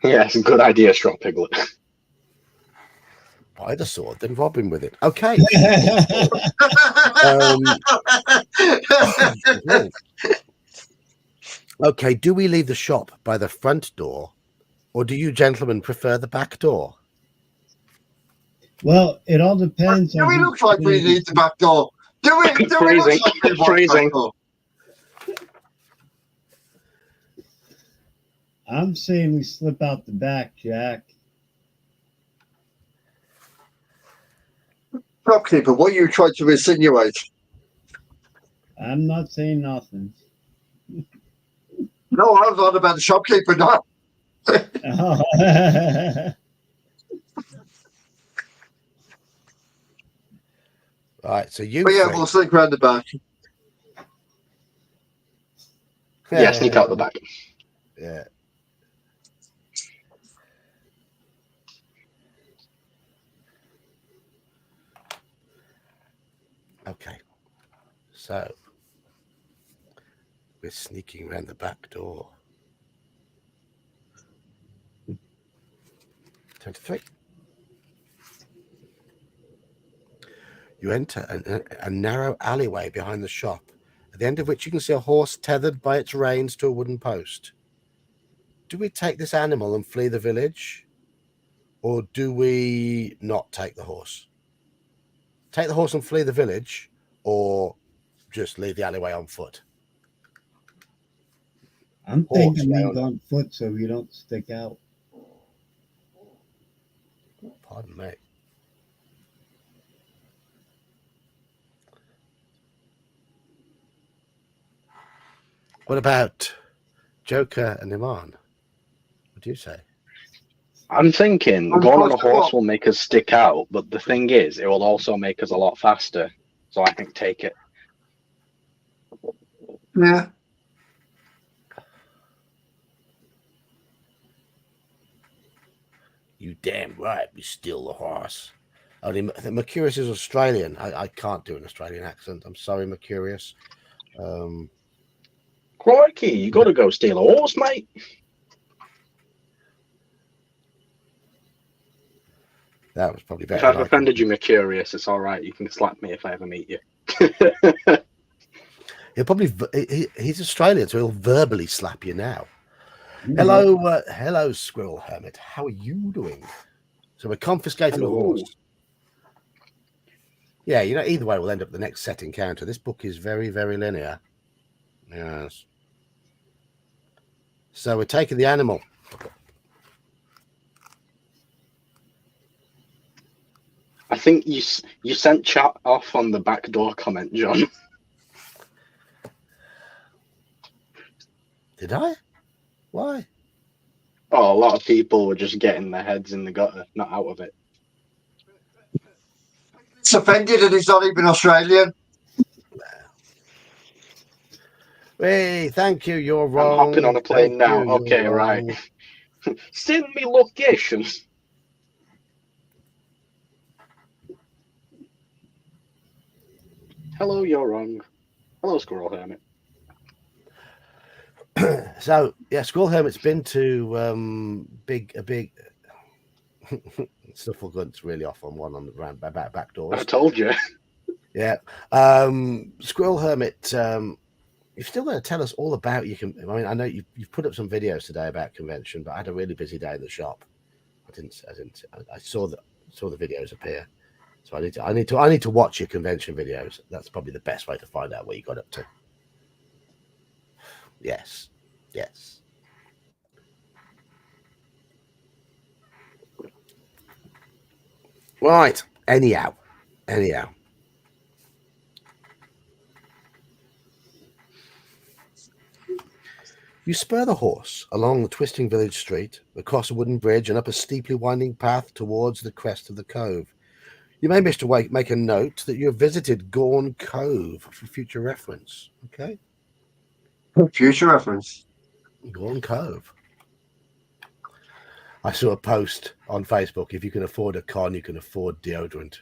Speaker 3: Yeah, it's a good idea, Straw Piglet.
Speaker 1: Buy the sword, then rob him with it. Okay. Okay, do we leave the shop by the front door, or do you gentlemen prefer the back door?
Speaker 4: Well, it all depends.
Speaker 2: Do we look like we need the back door? Do we look
Speaker 3: Freezing.
Speaker 2: like we want the
Speaker 3: Freezing.
Speaker 2: back door?
Speaker 4: I'm saying we slip out the back, Jack.
Speaker 2: Shopkeeper, what are you trying to insinuate?
Speaker 4: I'm not saying nothing.
Speaker 2: No, I was on about the shopkeeper, not.
Speaker 1: Right, so you.
Speaker 2: But yeah,
Speaker 1: three-
Speaker 2: we'll sneak around the back.
Speaker 3: Yeah, sneak out the back.
Speaker 1: Yeah. Okay. So we're sneaking around the back door. 23. You enter a narrow alleyway behind the shop, at the end of which you can see a horse tethered by its reins to a wooden post. Do we take this animal and flee the village, or do we not take the horse? Take the horse and flee the village, or just leave the alleyway on foot?
Speaker 4: I'm
Speaker 1: Horse,
Speaker 4: thinking
Speaker 1: yeah.
Speaker 4: leave on foot so we don't stick out.
Speaker 1: Pardon me. What about Joker and Iman? What do you say?
Speaker 3: I'm thinking
Speaker 2: I'm
Speaker 3: going on a
Speaker 2: close to
Speaker 3: horse
Speaker 2: what?
Speaker 3: will make us stick out, but the thing is, it will also make us a lot faster. So I think take it.
Speaker 2: Yeah.
Speaker 1: You damn right, we steal the horse. Only Mercurius is Australian. I can't do an Australian accent. I'm sorry, Mercurius.
Speaker 3: Crikey, you got to go steal a horse, mate.
Speaker 1: That was probably better.
Speaker 3: If I've
Speaker 1: than I
Speaker 3: offended
Speaker 1: could-
Speaker 3: you, Mercurius, it's all right. You can slap me if I ever meet you.
Speaker 1: He'll probably he's Australian, so he'll verbally slap you now. Hello, Squirrel Hermit. How are you doing? So we're confiscating the
Speaker 3: Hello.
Speaker 1: horse. Yeah, either way, we'll end up the next set encounter. This book is very, very linear. Yes. So we're taking the animal.
Speaker 3: I think you sent chat off on the backdoor comment, John.
Speaker 1: Did I? Why?
Speaker 3: Oh, a lot of people were just getting their heads in the gutter, not out of it.
Speaker 2: It's offended and he's not even Australian.
Speaker 1: Hey, thank you. You're
Speaker 3: I'm
Speaker 1: wrong.
Speaker 3: hopping on a plane
Speaker 1: Thank
Speaker 3: now.
Speaker 1: you, you're
Speaker 3: Okay, right. Send me location. Hello, you're wrong. Hello, Squirrel Hermit.
Speaker 1: So yeah, Squirrel Hermit's been to a big Snufflegunt's really off on one on the back doors.
Speaker 3: I told you.
Speaker 1: Yeah. Squirrel Hermit, you've still got to tell us all about you. I mean, I know you've put up some videos today about convention, but I had a really busy day in the shop. I saw the videos appear. So I need to watch your convention videos. That's probably the best way to find out what you got up to. Yes. Right. Anyhow. You spur the horse along the twisting village street, across a wooden bridge, and up a steeply winding path towards the crest of the cove. You may wish to make a note that you have visited Gorn Cove for future reference. Okay?
Speaker 2: Future reference.
Speaker 1: Gorn Cove. I saw a post on Facebook. If you can afford a con, you can afford deodorant.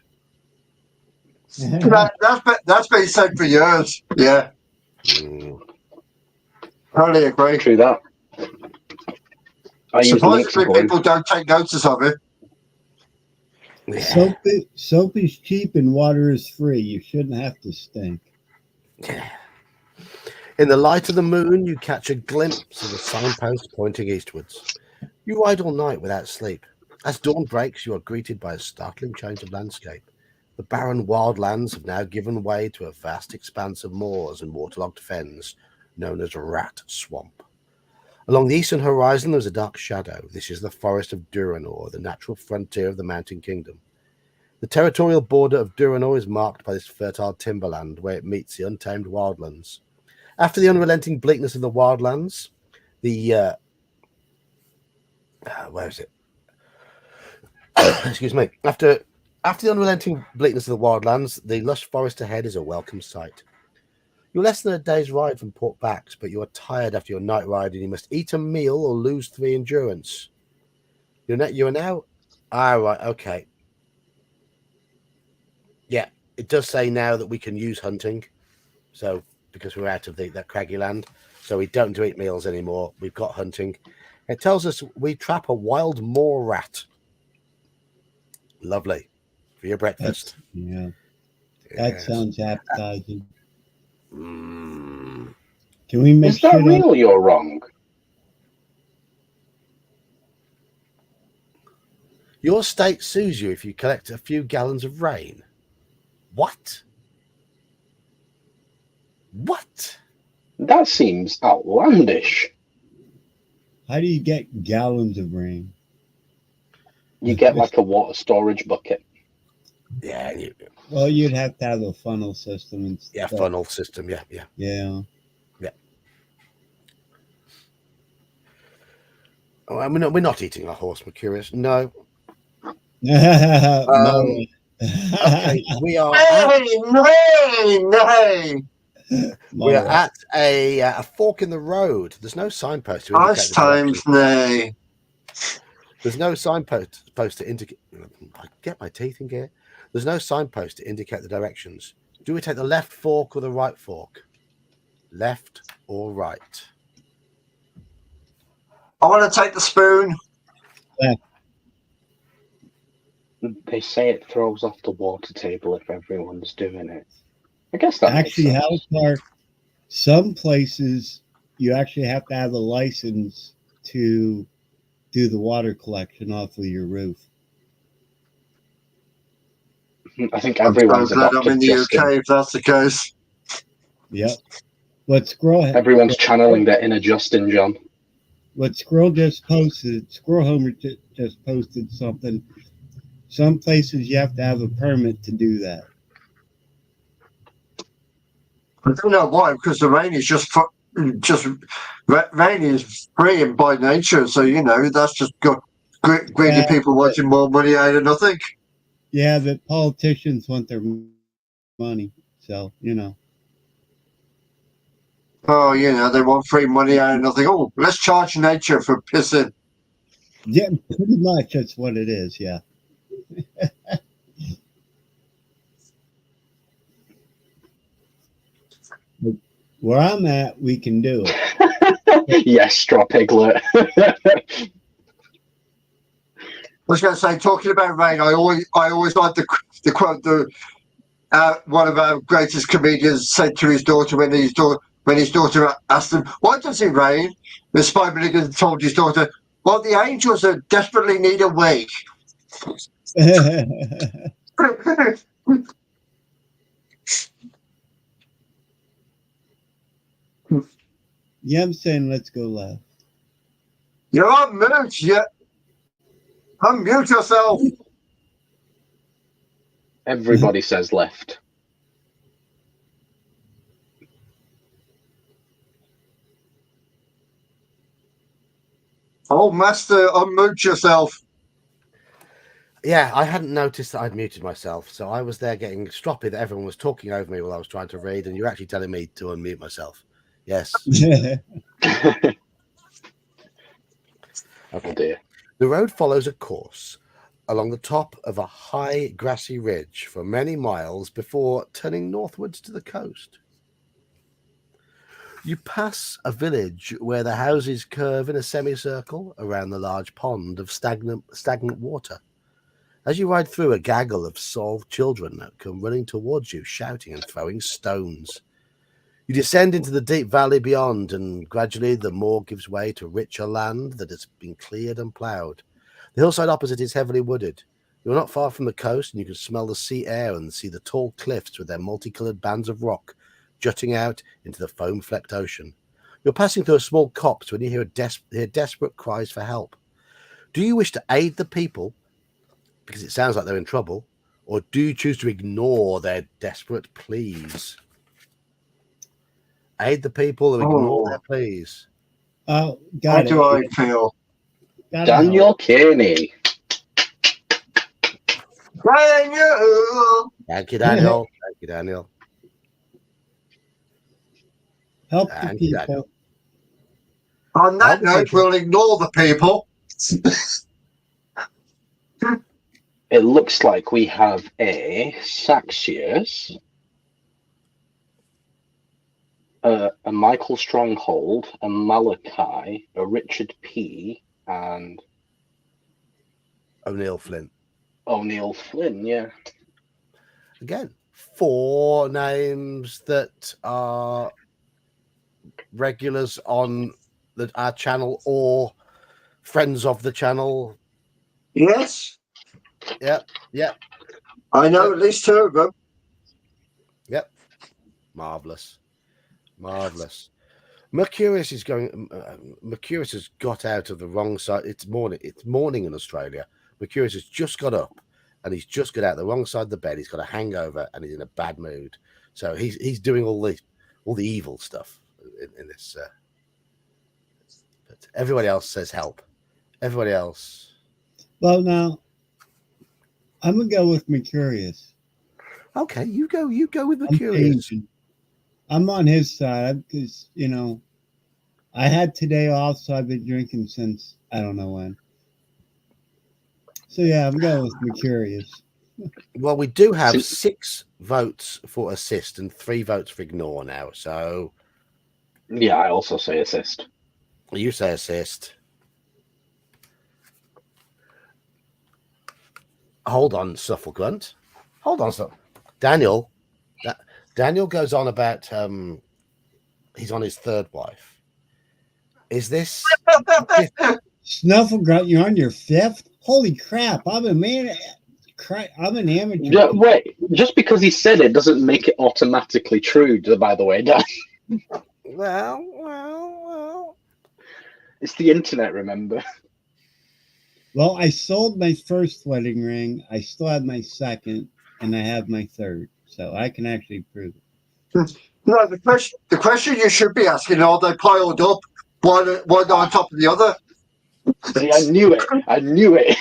Speaker 2: That's been said for years. Yeah. Totally agree.
Speaker 3: True that.
Speaker 2: Supposedly people don't take notice of it.
Speaker 1: Yeah.
Speaker 4: Soap is cheap and water is free. You shouldn't have to stink.
Speaker 1: Yeah. In the light of the moon, you catch a glimpse of a signpost pointing eastwards. You ride all night without sleep. As dawn breaks, you are greeted by a startling change of landscape. The barren wildlands have now given way to a vast expanse of moors and waterlogged fens known as Rat Swamp. Along the eastern horizon, there is a dark shadow. This is the forest of Duranor, the natural frontier of the Mountain Kingdom. The territorial border of Duranor is marked by this fertile timberland where it meets the untamed wildlands. After the unrelenting bleakness of the wildlands, where is it? Excuse me. After the unrelenting bleakness of the wildlands, the lush forest ahead is a welcome sight. You're less than a day's ride from Port Bax, but you are tired after your night ride and you must eat a meal or lose 3 endurance. You are now... right, okay. Yeah, it does say now that we can use hunting. So, because we're out of that craggy land. So we don't do eat meals anymore. We've got hunting. It tells us we trap a wild moor rat. Lovely. For your breakfast.
Speaker 4: That sounds appetizing.
Speaker 1: Mm.
Speaker 4: Can we make
Speaker 3: Is that real? You're wrong.
Speaker 1: Your state sues you if you collect a few gallons of rain. What?
Speaker 3: That seems outlandish.
Speaker 4: How do you get gallons of rain?
Speaker 3: You get like a water storage bucket.
Speaker 1: Yeah.
Speaker 4: Well, you'd have to have a funnel system and stuff.
Speaker 1: Yeah, funnel system. Yeah. Oh, I mean, we're not eating our horse. We're curious. No.
Speaker 4: No.
Speaker 1: Okay, we are. We are at a fork in the road. There's no signpost to indicate the
Speaker 2: times, nay.
Speaker 1: There's no signpost to indicate. I get my teeth in gear. There's no signpost to indicate the directions. Do we take the left fork or the right fork? Left or right?
Speaker 2: I want to take the spoon.
Speaker 4: Left.
Speaker 3: They say it throws off the water table if everyone's doing it. I guess that
Speaker 4: actually,
Speaker 3: makes
Speaker 4: how
Speaker 3: sense.
Speaker 4: far? Some places you actually have to have a license to do the water collection off of your roof.
Speaker 3: I think everyone's
Speaker 2: I'm glad I'm
Speaker 3: adopted
Speaker 2: in the
Speaker 3: Justin.
Speaker 2: UK if that's the case.
Speaker 4: Yep. What Squirrel
Speaker 3: Everyone's channeling their inner Justin John.
Speaker 4: What Squirrel just posted, Squirrel Homer just posted something. Some places you have to have a permit to do that.
Speaker 2: I don't know why, because the rain is just rain is free by nature. So that's just got greedy people wanting more money out of nothing.
Speaker 4: Yeah, but politicians want their money, so
Speaker 2: Oh, they want free money out of nothing. Oh, let's charge nature for pissing.
Speaker 4: Yeah, pretty much that's what it is. Yeah. Where I'm at, we can do it.
Speaker 3: Yes, straw piglet.
Speaker 2: I was going to say, talking about rain, I always like the quote one of our greatest comedians said to his daughter when his daughter asked him, "Why does it rain?" The Spike Milligan told his daughter, "Well, the angels desperately need a wake."
Speaker 4: Yeah, I'm saying let's go left.
Speaker 2: You're on mute. Yeah. Unmute yourself.
Speaker 3: Everybody says left.
Speaker 2: Oh, master, unmute yourself.
Speaker 1: Yeah, I hadn't noticed that I'd muted myself, so I was there getting stroppy that everyone was talking over me while I was trying to read, and you're actually telling me to unmute myself. Yes.
Speaker 3: Oh dear.
Speaker 1: The road follows a course along the top of a high grassy ridge for many miles before turning northwards to the coast. You pass a village where the houses curve in a semicircle around the large pond of stagnant water. As you ride through, a gaggle of soiled children come running towards you, shouting and throwing stones. You descend into the deep valley beyond, and gradually the moor gives way to richer land that has been cleared and ploughed. The hillside opposite is heavily wooded. You're not far from the coast, and you can smell the sea air and see the tall cliffs with their multicolored bands of rock jutting out into the foam-flecked ocean. You're passing through a small copse when you hear desperate cries for help. Do you wish to aid the people, because it sounds like they're in trouble, or do you choose to ignore their desperate pleas? Aid the people or ignore their pleas.
Speaker 4: Oh,
Speaker 2: How
Speaker 4: got
Speaker 2: do I
Speaker 4: it.
Speaker 2: feel?
Speaker 3: Daniel Kearney.
Speaker 2: Daniel!
Speaker 1: Thank you, Daniel. Thank you, Daniel.
Speaker 4: Help the
Speaker 1: Thank you,
Speaker 4: people.
Speaker 1: Daniel.
Speaker 2: On that note, we'll ignore the people.
Speaker 3: It looks like we have a Saxius, a Michael Stronghold, a Malachi, a Richard P, and
Speaker 1: O'Neill Flynn.
Speaker 3: O'Neill Flynn, yeah.
Speaker 1: Again, 4 names that are regulars on our channel or friends of the channel.
Speaker 2: Yes.
Speaker 1: Yep.
Speaker 2: I know at least 2 of them.
Speaker 1: Yep. Marvelous. Mercurius is going. Mercurius has got out of the wrong side. It's morning in Australia. Mercurius has just got up, and he's just got out the wrong side of the bed. He's got a hangover, and he's in a bad mood. So he's doing all the evil stuff in this. But everybody else says help. Everybody else.
Speaker 4: Well, now I'm gonna go with Mercurius.
Speaker 1: Okay, you go with
Speaker 4: I'm
Speaker 1: Mercurius.
Speaker 4: changing. I'm on his side because I had today off, so I've been drinking since I don't know when. So yeah, I'm going with Mercurius.
Speaker 1: Well, we do have 6 votes for assist and 3 votes for ignore now. So
Speaker 3: Yeah, I also say assist.
Speaker 1: you say assist. Hold on, Sufflegrunt. Hold on, Daniel. Daniel goes on about he's on his 3rd wife. Is this
Speaker 4: Snufflegrunt, you're on your 5th? Holy crap! I'm an amateur.
Speaker 3: Yeah, wait, just because he said it doesn't make it automatically true, by the way.
Speaker 1: Well.
Speaker 3: It's the internet, remember?
Speaker 4: Well, I sold my first wedding ring. I still have my second, and I have my third, so I can actually prove it.
Speaker 2: No, the question you should be asking: are they piled up one on top of the other?
Speaker 3: See, I knew it. I knew it.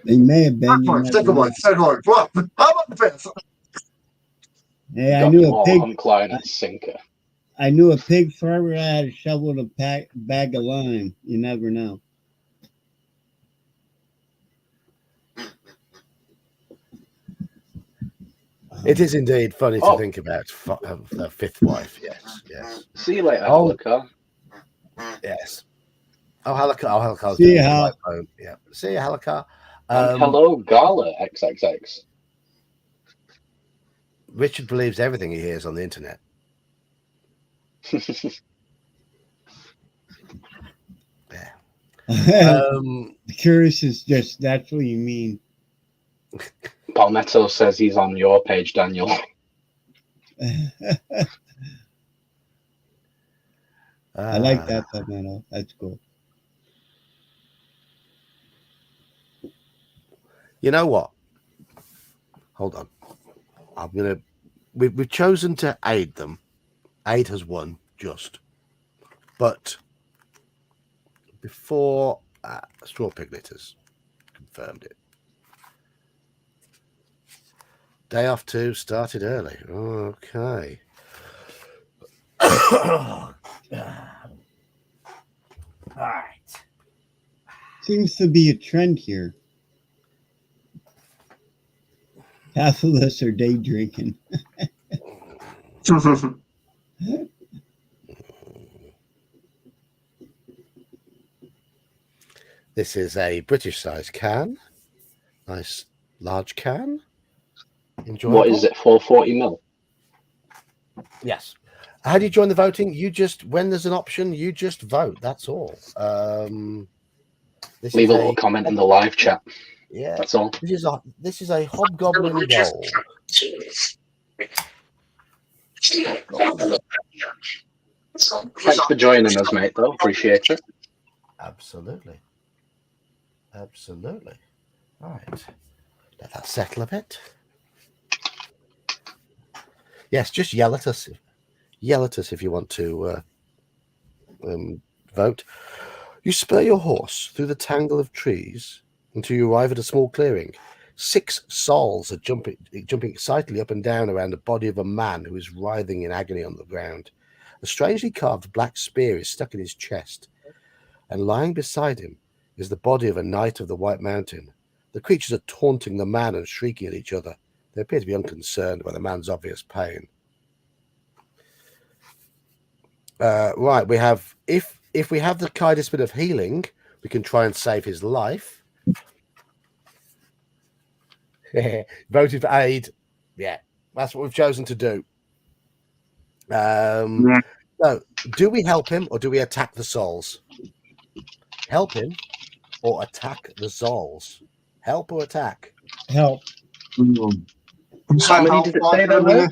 Speaker 4: They may have been.
Speaker 2: Third
Speaker 4: You
Speaker 2: one,
Speaker 4: never
Speaker 2: second
Speaker 4: know.
Speaker 2: one, third one. What? How about the fifth?
Speaker 4: Hey, I
Speaker 3: Got
Speaker 4: knew
Speaker 3: them
Speaker 4: a
Speaker 3: all
Speaker 4: pig.
Speaker 3: on Klein and Sinker.
Speaker 4: I knew a pig farmer that had a shovel and a bag of lime. You never know.
Speaker 1: It is indeed funny to
Speaker 3: Oh.
Speaker 1: think about the fifth wife. Yes, yes,
Speaker 3: See you later,
Speaker 1: Oh.
Speaker 3: Halakar.
Speaker 1: yes. Oh, Halakar's
Speaker 4: See
Speaker 1: doing
Speaker 4: you,
Speaker 1: the
Speaker 4: Hal.
Speaker 1: right phone. Yeah. See you, Halakar.
Speaker 3: And hello, Gala XXX.
Speaker 1: Richard believes everything he hears on the internet.
Speaker 4: Curious is just naturally mean.
Speaker 3: Palmetto says he's on your page, Daniel.
Speaker 4: I like that, Palmetto. That's cool.
Speaker 1: You know what? Hold on. I'm gonna. We've chosen to aid them. Aid has won just, but before Straw Piglet has confirmed it. Day off 2 started early. Okay. All right.
Speaker 4: Seems to be a trend here. Half of us are day drinking.
Speaker 1: This is a British size can. Nice large can. Enjoyable.
Speaker 3: What is it, 440 mil?
Speaker 1: Yes. How do you join the voting? You just, when there's an option, you just vote. That's all.
Speaker 3: Leave a little comment in the live chat.
Speaker 1: Yeah.
Speaker 3: That's all.
Speaker 1: This is a hobgoblin roll.
Speaker 3: Thanks for joining us, mate, though. Appreciate it.
Speaker 1: Absolutely. Absolutely. All right. Let that settle a bit. Yes, just yell at us. Yell at us if you want to vote. You spur your horse through the tangle of trees until you arrive at a small clearing. 6 souls are jumping excitedly up and down around the body of a man who is writhing in agony on the ground. A strangely carved black spear is stuck in his chest, and lying beside him is the body of a knight of the White Mountain. The creatures are taunting the man and shrieking at each other. They appear to be unconcerned by the man's obvious pain. Right, we have if we have the Kaidos bit of healing, we can try and save his life. Voted for aid. Yeah, that's what we've chosen to do. So, do we help him or do we attack the souls? Help him or attack the souls? Help or attack?
Speaker 4: Help.
Speaker 3: How many did it say there were?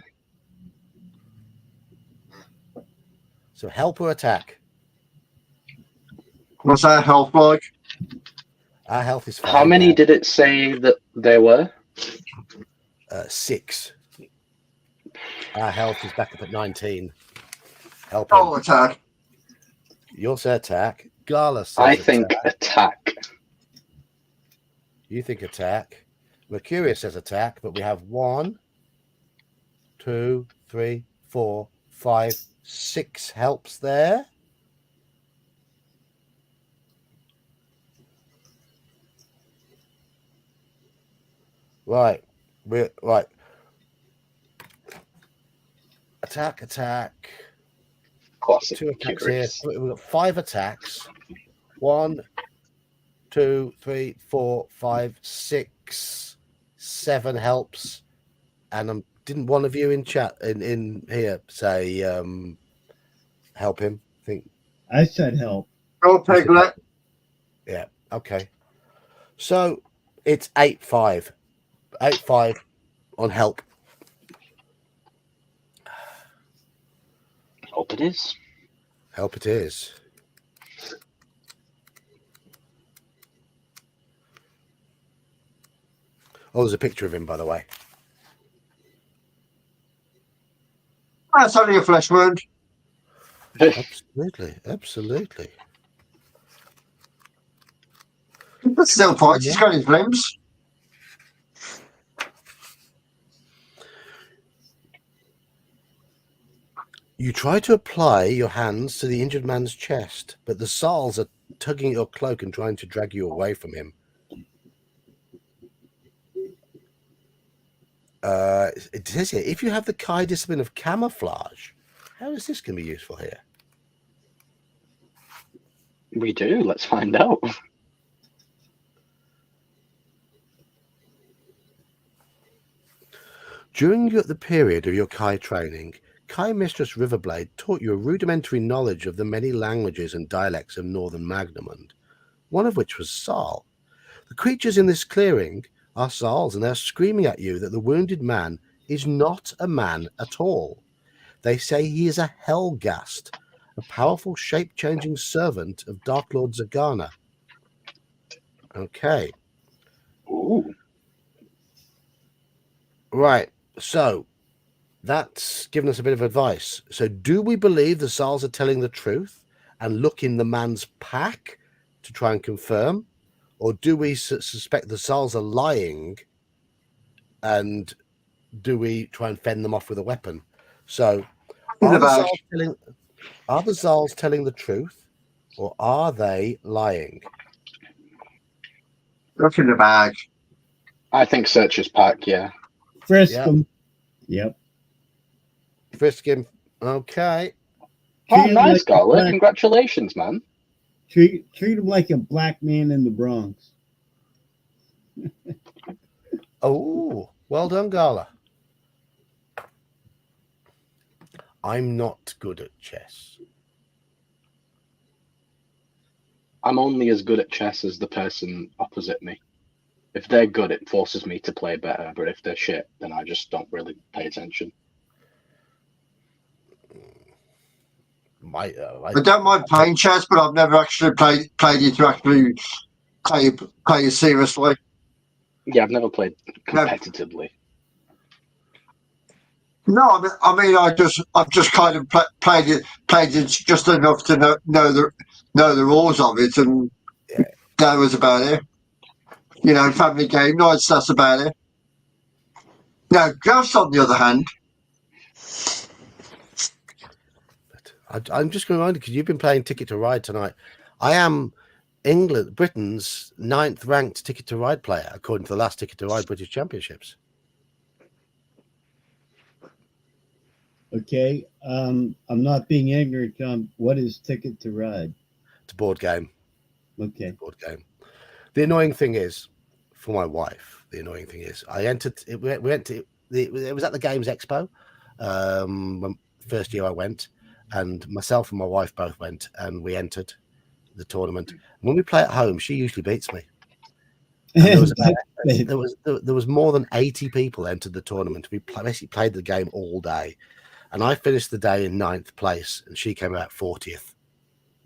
Speaker 1: So help or attack?
Speaker 2: What's that health like?
Speaker 1: Our health is 5.
Speaker 3: How many did it say that there were?
Speaker 1: 6. Our health is back up at 19. Help him.
Speaker 2: Oh, attack.
Speaker 1: You'll say attack. Gala says
Speaker 3: I think attack.
Speaker 1: You think attack. Mercurius says attack, but we have 1, 2, 3, 4, 5, 6 helps there. Right. We're right. Attack.
Speaker 3: Classic.
Speaker 1: 2 attacks
Speaker 3: Curious.
Speaker 1: here. We've got 5 attacks. 1, 2, 3, 4, 5, 6, 7 helps. And didn't one of you in chat in here say help him? I think
Speaker 4: I said help.
Speaker 2: Go, Piglet.
Speaker 1: yeah. Okay. So it's 8-5. 8-5. on help.
Speaker 3: Hope it is.
Speaker 1: Help it is. Oh, there's a picture of him, by the way.
Speaker 2: That's only a flesh wound.
Speaker 1: Absolutely, absolutely.
Speaker 2: But still fights. He's got his limbs.
Speaker 1: You try to apply your hands to the injured man's chest, but the Sarls are tugging at your cloak and trying to drag you away from him. It says here, if you have the Kai discipline of camouflage, how is this going to be useful here?
Speaker 3: We do. Let's find out.
Speaker 1: During the period of your Kai training, Kai Mistress Riverblade taught you a rudimentary knowledge of the many languages and dialects of northern Magnamund, one of which was Sarl. The creatures in this clearing are Sarls, and they're screaming at you that the wounded man is not a man at all. They say he is a Helghast, a powerful shape-changing servant of Dark Lord Zagana. Okay.
Speaker 3: Ooh.
Speaker 1: Right. So that's given us a bit of advice. So do we believe the Sarls are telling the truth and look in the man's pack to try and confirm? Or do we suspect the Sarls are lying and do we try and fend them off with a weapon? So are the Sarls telling the truth or are they lying?
Speaker 2: Look in the bag.
Speaker 3: I think search his pack, yeah.
Speaker 4: Frisk
Speaker 1: Yep.
Speaker 4: him. Yep.
Speaker 1: Frisk him. Okay.
Speaker 3: Oh,
Speaker 4: Treat him
Speaker 3: nice,
Speaker 4: like a
Speaker 3: Garlic.
Speaker 4: black-
Speaker 3: Congratulations, man.
Speaker 4: Treat him like a black man in the Bronx.
Speaker 1: Oh, well done, Gala. I'm not good at chess.
Speaker 3: I'm only as good at chess as the person opposite me. If they're good, it forces me to play better. But if they're shit, then I just don't really pay attention.
Speaker 2: I don't mind playing chess, but I've never actually played it to actually play it seriously.
Speaker 3: Yeah, I've never played competitively.
Speaker 2: No, I've just kind of played it just enough to know the rules of it, and that was about it. You know, family game nights. That's about it. Now, Ghost, on the other hand,
Speaker 1: I'm just going to remind you, because you've been playing Ticket to Ride tonight. I am Britain's 9th ranked Ticket to Ride player, according to the last Ticket to Ride British Championships.
Speaker 4: Okay. I'm not being ignorant, John. What is Ticket to Ride?
Speaker 1: It's a board game.
Speaker 4: Okay.
Speaker 1: Board game. The annoying thing is, for my wife, I entered. It was at the Games Expo. When first year I went, and myself and my wife both went, and we entered the tournament. When we play at home, she usually beats me. And there was more than 80 people entered the tournament. We basically played the game all day, and I finished the day in 9th place, and she came out 40th.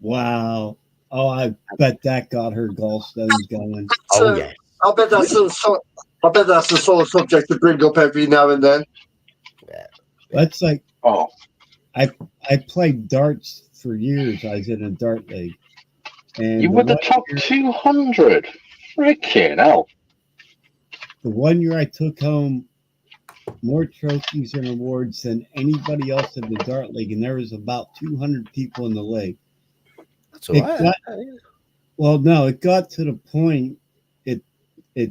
Speaker 4: Wow. Oh, I bet that got her gallstones going.
Speaker 1: Oh yeah.
Speaker 2: I bet that's the sort of subject to bring up every now and then.
Speaker 1: Yeah.
Speaker 4: That's like,
Speaker 3: Oh,
Speaker 4: I played darts for years. I was in a dart league. And
Speaker 3: you were the top 200. Freaking hell.
Speaker 4: The one year I took home more trophies and awards than anybody else in the dart league, and there was about 200 people in the league.
Speaker 1: That's all right.
Speaker 4: Well, no, it got to the point at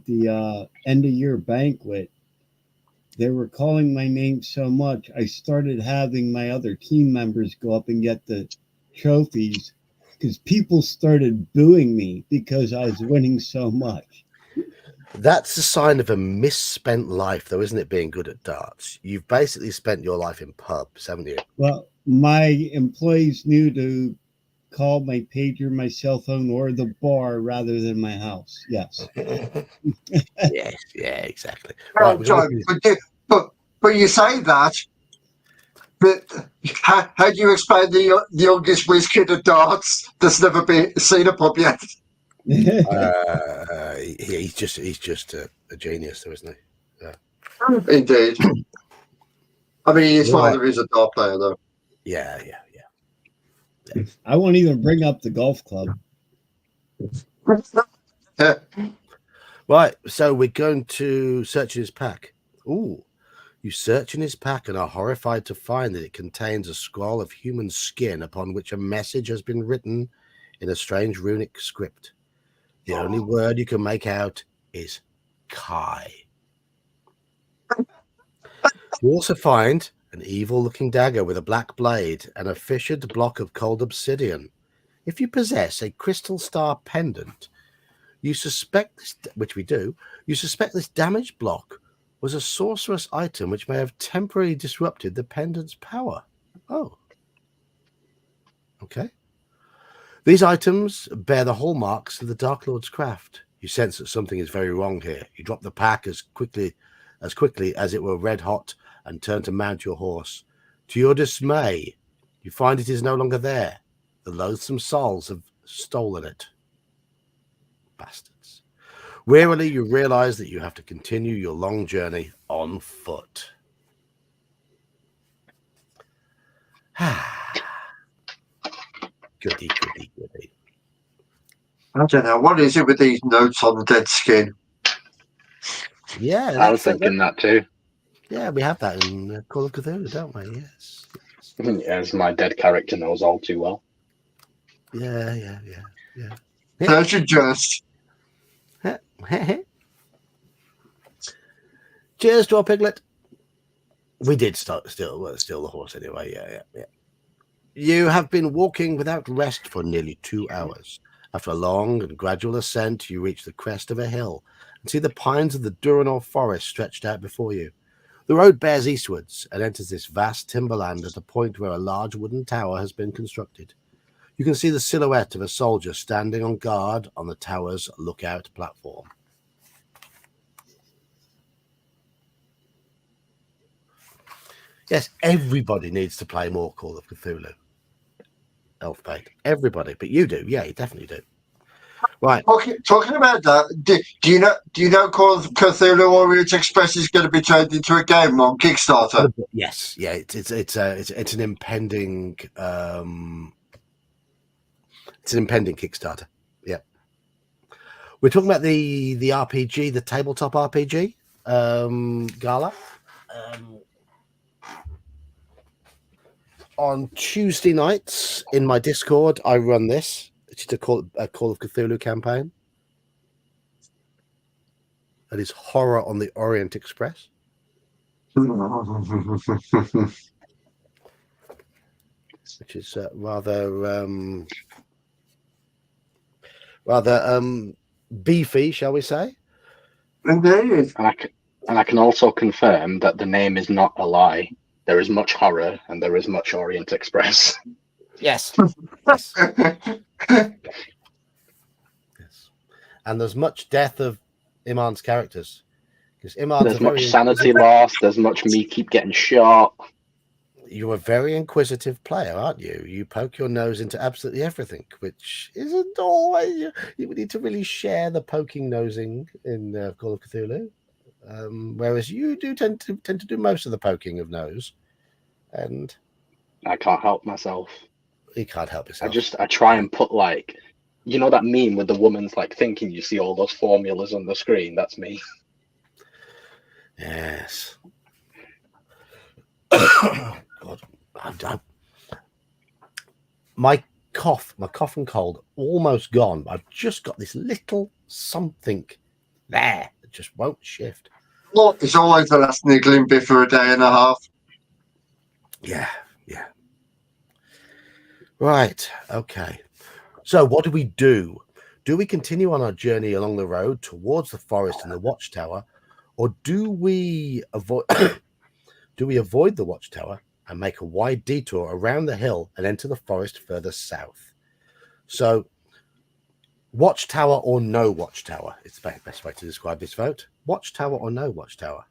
Speaker 4: the end of year banquet. They were calling my name so much, I started having my other team members go up and get the trophies because people started booing me because I was winning so much.
Speaker 1: That's a sign of a misspent life, though, isn't it, being good at darts? You've basically spent your life in pubs, haven't you?
Speaker 4: Well, my employees knew to call my pager, my cell phone, or the bar rather than my house. Yes.
Speaker 1: Yes, yeah, exactly. Right, we're
Speaker 2: John,
Speaker 1: going
Speaker 2: but you say that, but how do you explain the youngest whiz kid at darts that's never been seen a pub yet?
Speaker 1: he's just a genius, though, isn't he?
Speaker 2: Indeed. I mean, his
Speaker 1: Right.
Speaker 2: father is a dart player, though.
Speaker 1: Yeah.
Speaker 4: I won't even bring up the golf club.
Speaker 2: Yeah.
Speaker 1: Right, so we're going to search in his pack. Ooh, you search in his pack and are horrified to find that it contains a scroll of human skin upon which a message has been written in a strange runic script. The only word you can make out is Kai. You also find an evil-looking dagger with a black blade and a fissured block of cold obsidian. If you possess a crystal star pendant, you suspect this, which we do, you suspect this damaged block was a sorcerous item which may have temporarily disrupted the pendant's power. Oh. Okay. These items bear the hallmarks of the Dark Lord's craft. You sense that something is very wrong here. You drop the pack as quickly as it were red hot and turn to mount your horse. To your dismay, you find it is no longer there. The loathsome souls have stolen it. Bastards. Wearily, you realize that you have to continue your long journey on foot. Goody.
Speaker 2: I don't know. What is it with these notes on dead skin?
Speaker 1: Yeah,
Speaker 3: I was thinking that too.
Speaker 1: Yeah, we have that in Call of Cthulhu, don't we? Yes.
Speaker 3: As my dead character knows all too well.
Speaker 1: Yeah.
Speaker 2: Don't you just?
Speaker 1: Cheers to our piglet. We did steal the horse anyway. Yeah. You have been walking without rest for nearly 2 hours. After a long and gradual ascent, you reach the crest of a hill and see the pines of the Duranor forest stretched out before you. The road bears eastwards and enters this vast timberland at a point where a large wooden tower has been constructed. You can see the silhouette of a soldier standing on guard on the tower's lookout platform. Yes, everybody needs to play more Call of Cthulhu. Elfbait. Everybody, but you do. Yeah, you definitely do. Right.
Speaker 2: Talking about that, do you know Call of Cthulhu Orient Express is going to be turned into a game on Kickstarter?
Speaker 1: Yes. Yeah. It's an impending Kickstarter. Yeah. We're talking about the RPG, the tabletop RPG gala. On Tuesday nights in my Discord, I run this. It's a Call of Cthulhu campaign. That is Horror on the Orient Express. Which is rather beefy, shall we say?
Speaker 2: Indeed.
Speaker 3: And I can also confirm that the name is not a lie. There is much horror and there is much Orient Express.
Speaker 1: Yes. Yes. And there's much death of Iman's characters. Because
Speaker 3: There's much sanity loss. There's much me keep getting shot.
Speaker 1: You're a very inquisitive player, aren't you? You poke your nose into absolutely everything, which isn't always. You need to really share the poking nosing in Call of Cthulhu. Whereas you do tend to do most of the poking of nose, and
Speaker 3: I can't help myself.
Speaker 1: You can't help yourself.
Speaker 3: I try and put like, you know that meme with the woman's like thinking you see all those formulas on the screen. That's me.
Speaker 1: Yes. God, my cough and cold almost gone. I've just got this little something there that just won't shift.
Speaker 2: Well, it's always the last niggling bit for a day and a half.
Speaker 1: Yeah. Right. Okay. So what do we do? Do we continue on our journey along the road towards the forest and the watchtower, or do we avoid the watchtower and make a wide detour around the hill and enter the forest further south? So, watchtower or no watchtower? It's the best way to describe this vote. Watchtower or no watchtower?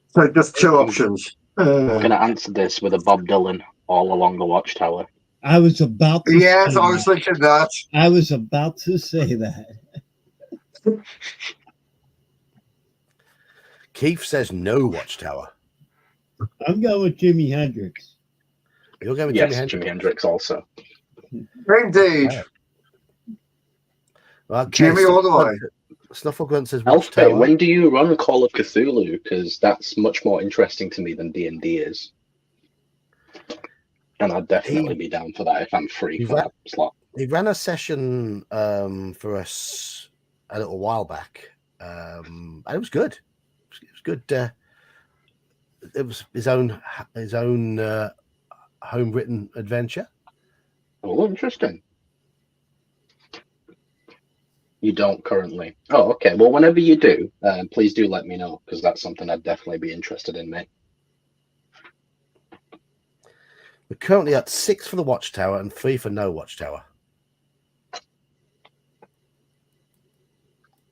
Speaker 2: So just two options.
Speaker 3: I'm going to answer this with a Bob Dylan all along the watchtower.
Speaker 4: I was about to
Speaker 2: Yes,
Speaker 4: say
Speaker 2: I was
Speaker 4: that.
Speaker 2: thinking that.
Speaker 4: I was about to say that.
Speaker 1: Keith says no watchtower.
Speaker 4: I'm going with Jimi Hendrix.
Speaker 1: You're going with
Speaker 3: Yes,
Speaker 1: Jimi Hendrix.
Speaker 3: Jimi Hendrix also.
Speaker 2: Indeed.
Speaker 1: Okay,
Speaker 2: Jimmy all the way.
Speaker 1: Snufflegrunt says
Speaker 3: Elfbay,
Speaker 1: watchtower.
Speaker 3: when do you run Call of Cthulhu? Because that's much more interesting to me than D&D is. And I'd definitely be down for that if I'm free for that slot.
Speaker 1: He ran a session for us a little while back, and it was good. It was good. It was his own home written adventure.
Speaker 3: Oh, interesting. You don't currently. Oh, okay. Well, whenever you do, please do let me know, because that's something I'd definitely be interested in, mate.
Speaker 1: We're currently at 6 for the watchtower and 3 for no watchtower.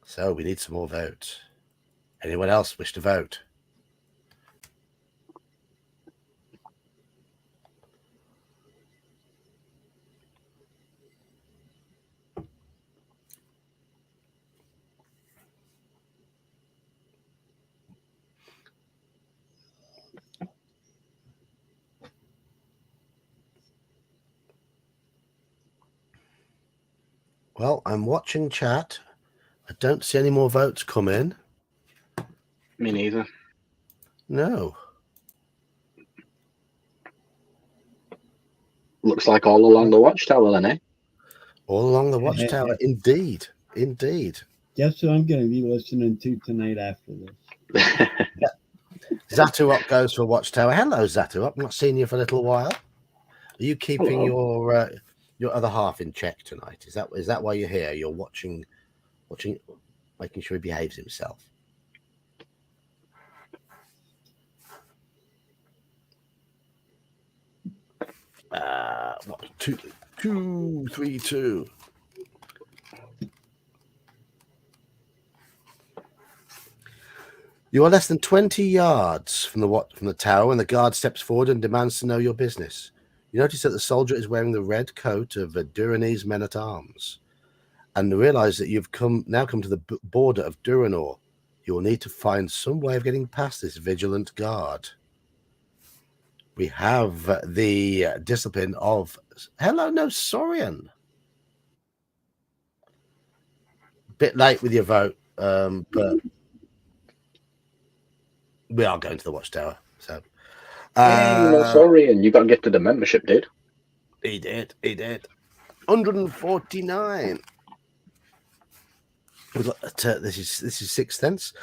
Speaker 1: So we need some more votes. Anyone else wish to vote? Well, I'm watching chat. I don't see any more votes come in.
Speaker 3: Me neither.
Speaker 1: No.
Speaker 3: Looks like all along the watchtower then, eh?
Speaker 1: All along the watchtower. Indeed. Indeed.
Speaker 4: Guess what I'm going to be listening to tonight after this?
Speaker 1: Zatuop goes for watchtower. Hello, Zatuop. Not seen you for a little while. Are you keeping your other half in check tonight? Is that why you're here? You're watching, making sure he behaves himself. What, 2, 3, 2. You are less than 20 yards from the tower when the guard steps forward and demands to know your business. You notice that the soldier is wearing the red coat of a Duranese men-at-arms, and realize that you've now come to the border of Duranor. You will need to find some way of getting past this vigilant guard. We have the discipline of hello, no Saurian. Bit late with your vote, but we are going to the watchtower. So,
Speaker 3: No, sorry, and you got gifted a membership, dude.
Speaker 1: He did. 149. We've got this is Sixth Sense.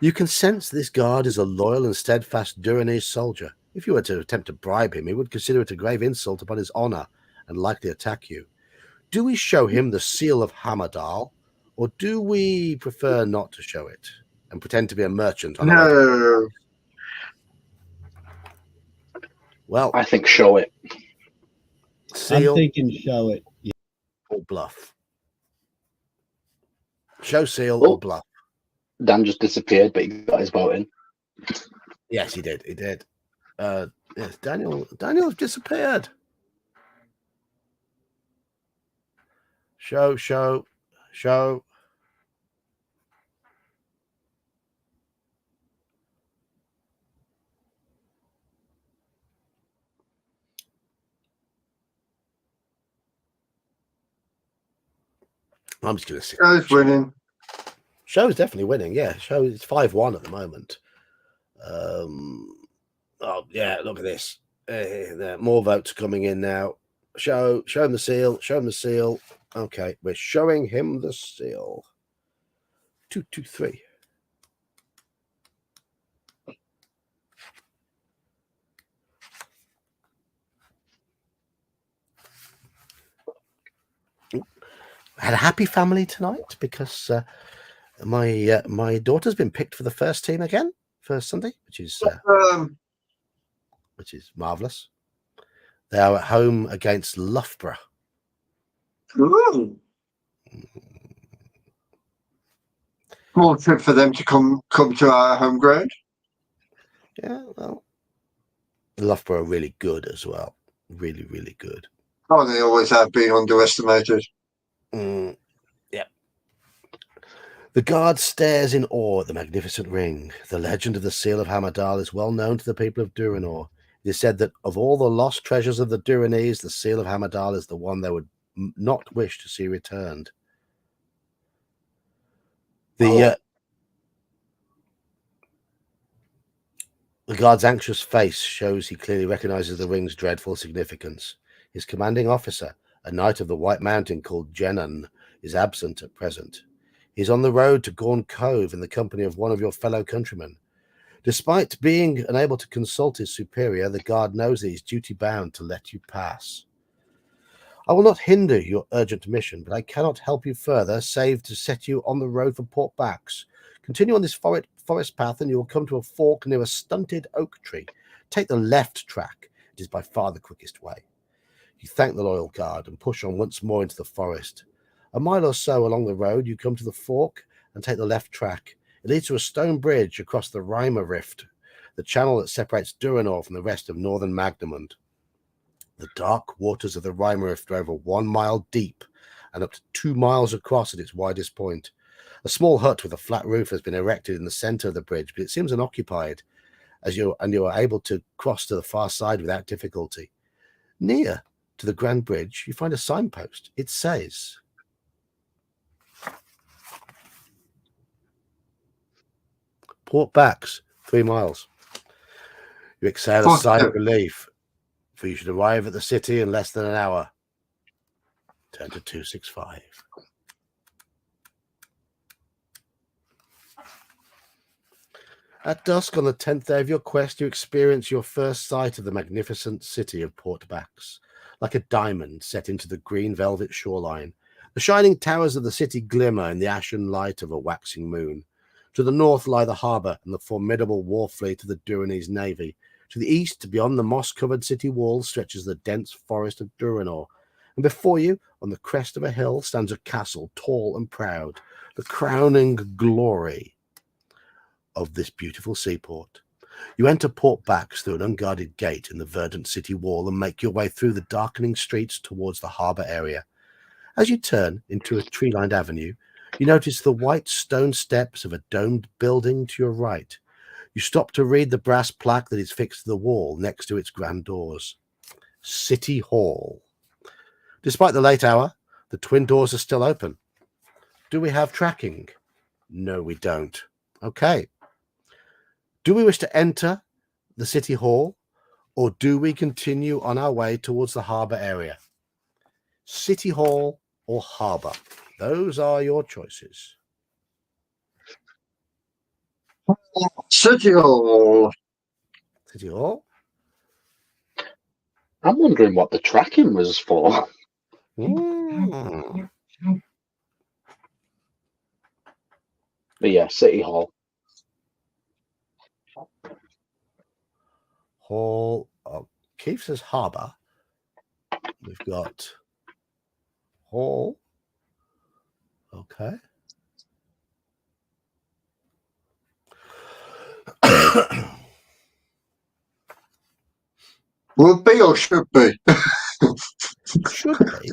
Speaker 1: You can sense this guard is a loyal and steadfast Duranese soldier. If you were to attempt to bribe him, he would consider it a grave insult upon his honor and likely attack you. Do we show him the seal of Hamadal, or do we prefer not to show it and pretend to be a merchant?
Speaker 2: No.
Speaker 1: Well,
Speaker 3: I think show it.
Speaker 1: Seal
Speaker 4: I'm thinking show it. Yeah.
Speaker 1: or bluff. Show seal or bluff.
Speaker 3: Dan just disappeared, but he got his vote in.
Speaker 1: Yes, he did. He did. Yes, Daniel's disappeared. Show. I'm just going to see.
Speaker 2: Show's winning.
Speaker 1: Show's definitely winning. Yeah, show is 5-1 at the moment. Oh yeah, look at this. There are more votes coming in now. Show him the seal. Show him the seal. Okay, we're showing him the seal. 2, 2, 3. I had a happy family tonight because my daughter's been picked for the first team again for Sunday, which is marvelous. They are at home against Loughborough.
Speaker 2: Ooh. Small trip for them to come to our home ground.
Speaker 1: Yeah, well, Loughborough are really good as well. Really, really good.
Speaker 2: Oh, they always have been underestimated.
Speaker 1: Yep. The guard stares in awe at the magnificent ring. The legend of the Seal of Hamadal is well known to the people of Durinor. It is said that of all the lost treasures of the Durinese, the Seal of Hamadal is the one they would not wish to see returned. The guard's anxious face shows he clearly recognizes the ring's dreadful significance. His commanding officer, a knight of the White Mountain called Jenan, is absent at present. He's on the road to Gorn Cove in the company of one of your fellow countrymen. Despite being unable to consult his superior, the guard knows that he's duty-bound to let you pass. I will not hinder your urgent mission, but I cannot help you further, save to set you on the road for Port Bax. Continue on this forest path, and you will come to a fork near a stunted oak tree. Take the left track. It is by far the quickest way. You thank the loyal guard and push on once more into the forest. A mile or so along the road, you come to the fork and take the left track. It leads to a stone bridge across the Reimer Rift, the channel that separates Durinor from the rest of northern Magnemund. The dark waters of the Reimer Rift are over 1 mile deep and up to 2 miles across at its widest point. A small hut with a flat roof has been erected in the center of the bridge, but it seems unoccupied, you are able to cross to the far side without difficulty. Near to the Grand Bridge, you find a signpost. It says, Port Bax, 3 miles. You exhale a sigh of relief, for you should arrive at the city in less than an hour. Turn to 265. At dusk on the 10th day of your quest, you experience your first sight of the magnificent city of Port Bax, like a diamond set into the green velvet shoreline. The shining towers of the city glimmer in the ashen light of a waxing moon. To the north lie the harbour and the formidable war fleet of the Durinese navy. To the east, beyond the moss-covered city walls, stretches the dense forest of Durinor. And before you, on the crest of a hill, stands a castle, tall and proud, the crowning glory of this beautiful seaport. You enter Port Bax through an unguarded gate in the verdant city wall and make your way through the darkening streets towards the harbour area. As you turn into a tree-lined avenue, you notice the white stone steps of a domed building to your right. You stop to read the brass plaque that is fixed to the wall next to its grand doors. City Hall. Despite the late hour, the twin doors are still open. Do we have tracking? No, we don't. Okay. Do we wish to enter the City Hall, or do we continue on our way towards the harbour area? City Hall or harbour? Those are your choices.
Speaker 2: City Hall.
Speaker 1: City Hall?
Speaker 3: I'm wondering what the tracking was for.
Speaker 1: Mm.
Speaker 3: But yeah, City Hall.
Speaker 1: Hall. Oh, Keith says harbour. We've got Hall. Okay.
Speaker 2: Will be or should be?
Speaker 1: Should be.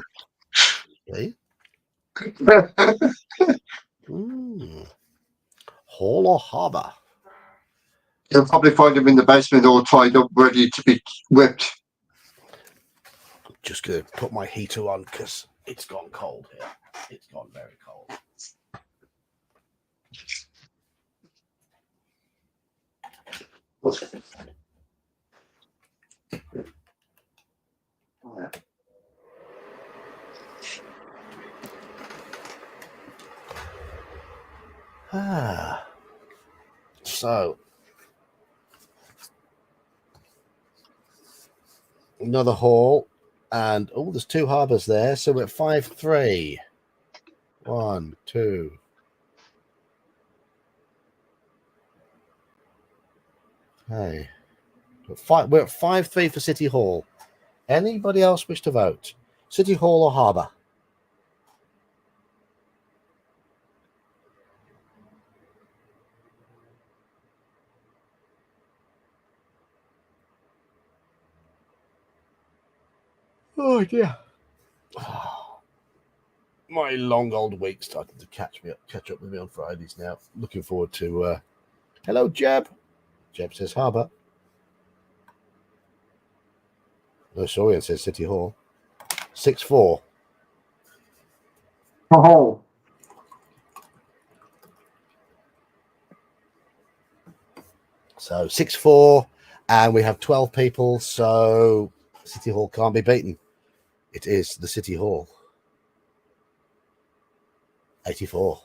Speaker 1: Okay. Hall or harbour?
Speaker 2: You'll probably find them in the basement all tied up, ready to be whipped.
Speaker 1: Just going to put my heater on because it's gone cold here. It's gone very cold. So another hall, and oh, there's 2 harbours there, so we're at 5-3. 1, 2. Okay. We're at 5-3 for City Hall. Anybody else wish to vote? City Hall or harbour? Oh dear. My long old week started to catch up with me on Fridays now. Looking forward to hello Jeb. Jeb says Harbour. No, Sorian says City Hall. 6-4.
Speaker 2: Oh,
Speaker 1: So 6-4, and we have 12 people, so City Hall can't be beaten. It is the City Hall. 84.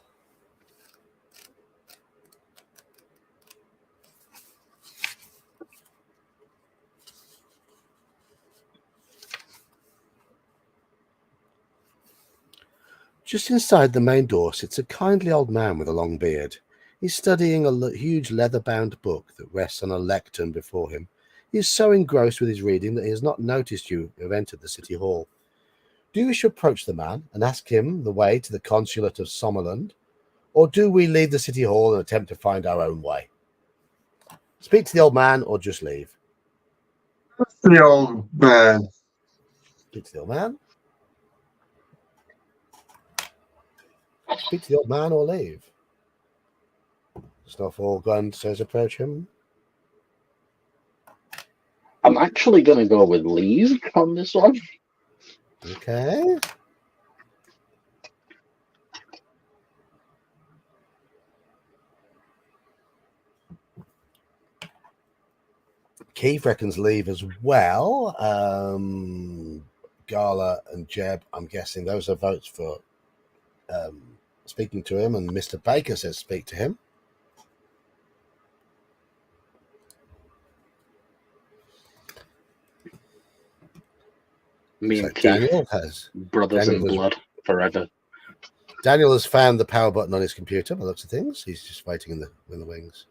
Speaker 1: Just inside the main door sits a kindly old man with a long beard. He's studying a huge leather-bound book that rests on a lectern before him. He is so engrossed with his reading that he has not noticed you have entered the City Hall. Do you wish to approach the man and ask him the way to the Consulate of Sommerland, or do we leave the City Hall and attempt to find our own way? Speak to the old man or just leave?
Speaker 2: the old man.
Speaker 1: Speak to the old man. Speak to the old man or leave. Snowfall Gun says approach him.
Speaker 3: I'm actually going to go with leave on this one.
Speaker 1: Okay. Keith reckons leave as well. Gala and Jeb, I'm guessing those are votes for speaking to him, and Mr. Baker says speak to him.
Speaker 3: Me
Speaker 1: So
Speaker 3: and Keith,
Speaker 1: Daniel has
Speaker 3: blood forever.
Speaker 1: Daniel has found the power button on his computer by the looks of things. He's just waiting in the wings.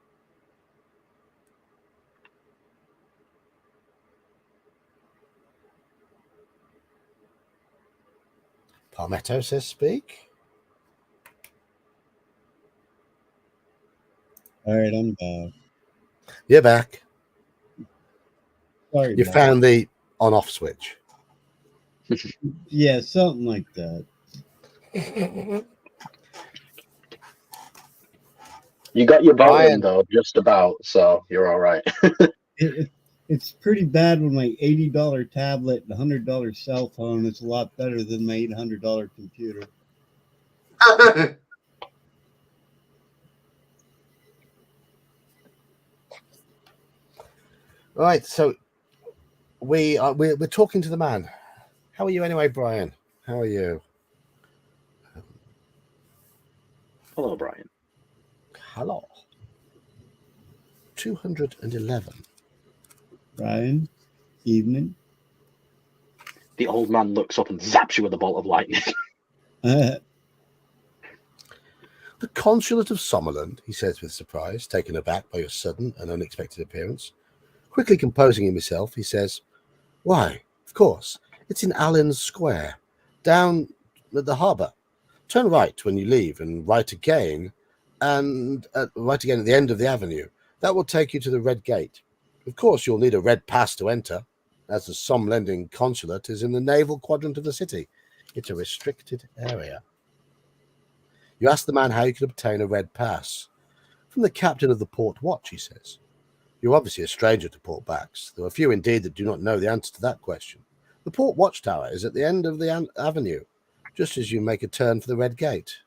Speaker 1: Palmetto says speak.
Speaker 4: All right, I'm back.
Speaker 1: You're back.
Speaker 4: Sorry.
Speaker 1: You
Speaker 4: about
Speaker 1: found the on-off switch.
Speaker 4: that. Yeah, something like that.
Speaker 3: You got your vote
Speaker 1: Brian.
Speaker 3: in, though, just about, so you're all right.
Speaker 4: It's pretty bad with my $80 tablet and $100 cell phone. It's a lot better than my $800 computer.
Speaker 1: All right, so we're talking to the man. How are you anyway, Brian? How are you?
Speaker 3: Hello, Brian.
Speaker 1: Hello. 211.
Speaker 4: Brian, evening.
Speaker 3: The old man looks up and zaps you with a bolt of lightning.
Speaker 1: The Consulate of Sommerland, he says with surprise, taken aback by your sudden and unexpected appearance. Quickly composing himself, he says, "Why, of course, it's in Allen's Square, down at the harbour. Turn right when you leave and right again at the end of the avenue. That will take you to the Red Gate. Of course, you'll need a red pass to enter, as the Sommerland Consulate is in the naval quadrant of the city. It's a restricted area." You ask the man how you can obtain a red pass. "From the captain of the port watch," he says. "You're obviously a stranger to port backs. There are few indeed that do not know the answer to that question. The port watchtower is at the end of the avenue, just as you make a turn for the Red Gate."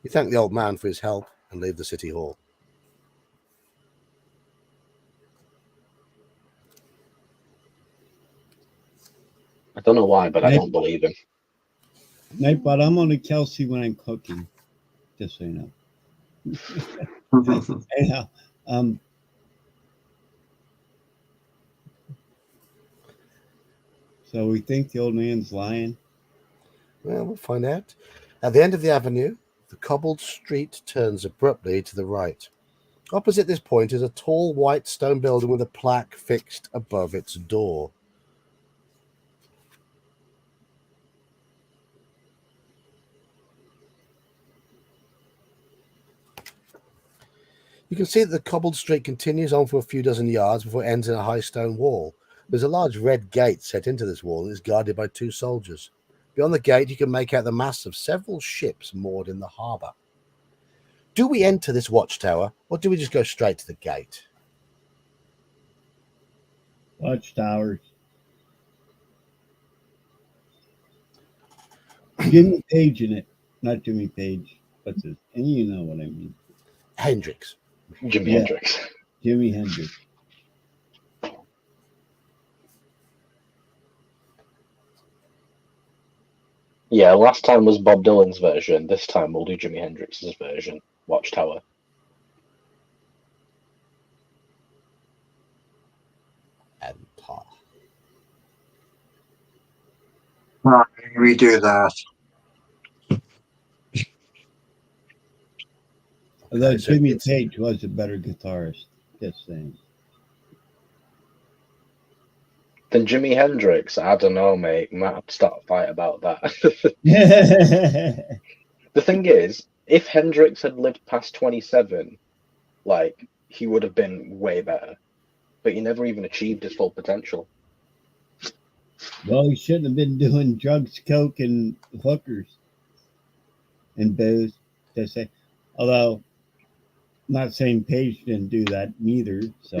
Speaker 1: You thank the old man for his help and leave the city hall.
Speaker 3: I don't know why, but I don't believe him.
Speaker 4: Nightbot, I'm on to Kelsey when I'm cooking. Just so you know. Anyhow, so we think the old man's lying.
Speaker 1: Well, we'll find out. At the end of the avenue, the cobbled street turns abruptly to the right. Opposite this point is a tall white stone building with a plaque fixed above its door. You can see that the cobbled street continues on for a few dozen yards before it ends in a high stone wall. There's a large red gate set into this wall and is guarded by 2 soldiers. Beyond the gate, you can make out the masts of several ships moored in the harbour. Do we enter this watchtower, or do we just go straight to the gate?
Speaker 4: Watchtowers. Jimmy Page in it. Not Jimmy Page. What's his? And you know what I mean.
Speaker 1: Hendrix.
Speaker 3: Jimi
Speaker 4: Yeah.
Speaker 3: Hendrix.
Speaker 4: Jimi Hendrix.
Speaker 3: Yeah, last time was Bob Dylan's version. This time we'll do Jimi Hendrix's version. Watchtower.
Speaker 1: Empire.
Speaker 2: Right, we do that.
Speaker 4: Although
Speaker 1: Okay, so
Speaker 4: Jimmy
Speaker 1: it's-
Speaker 4: Page was a better guitarist. Just saying.
Speaker 3: Then Jimi Hendrix, I don't know, mate. Might have to start a fight about that. The thing is, if Hendrix had lived past 27, like, he would have been way better. But he never even achieved his full potential.
Speaker 4: Well, he shouldn't have been doing drugs, coke, and hookers and booze. Just say, although, not saying Page didn't do that neither. So,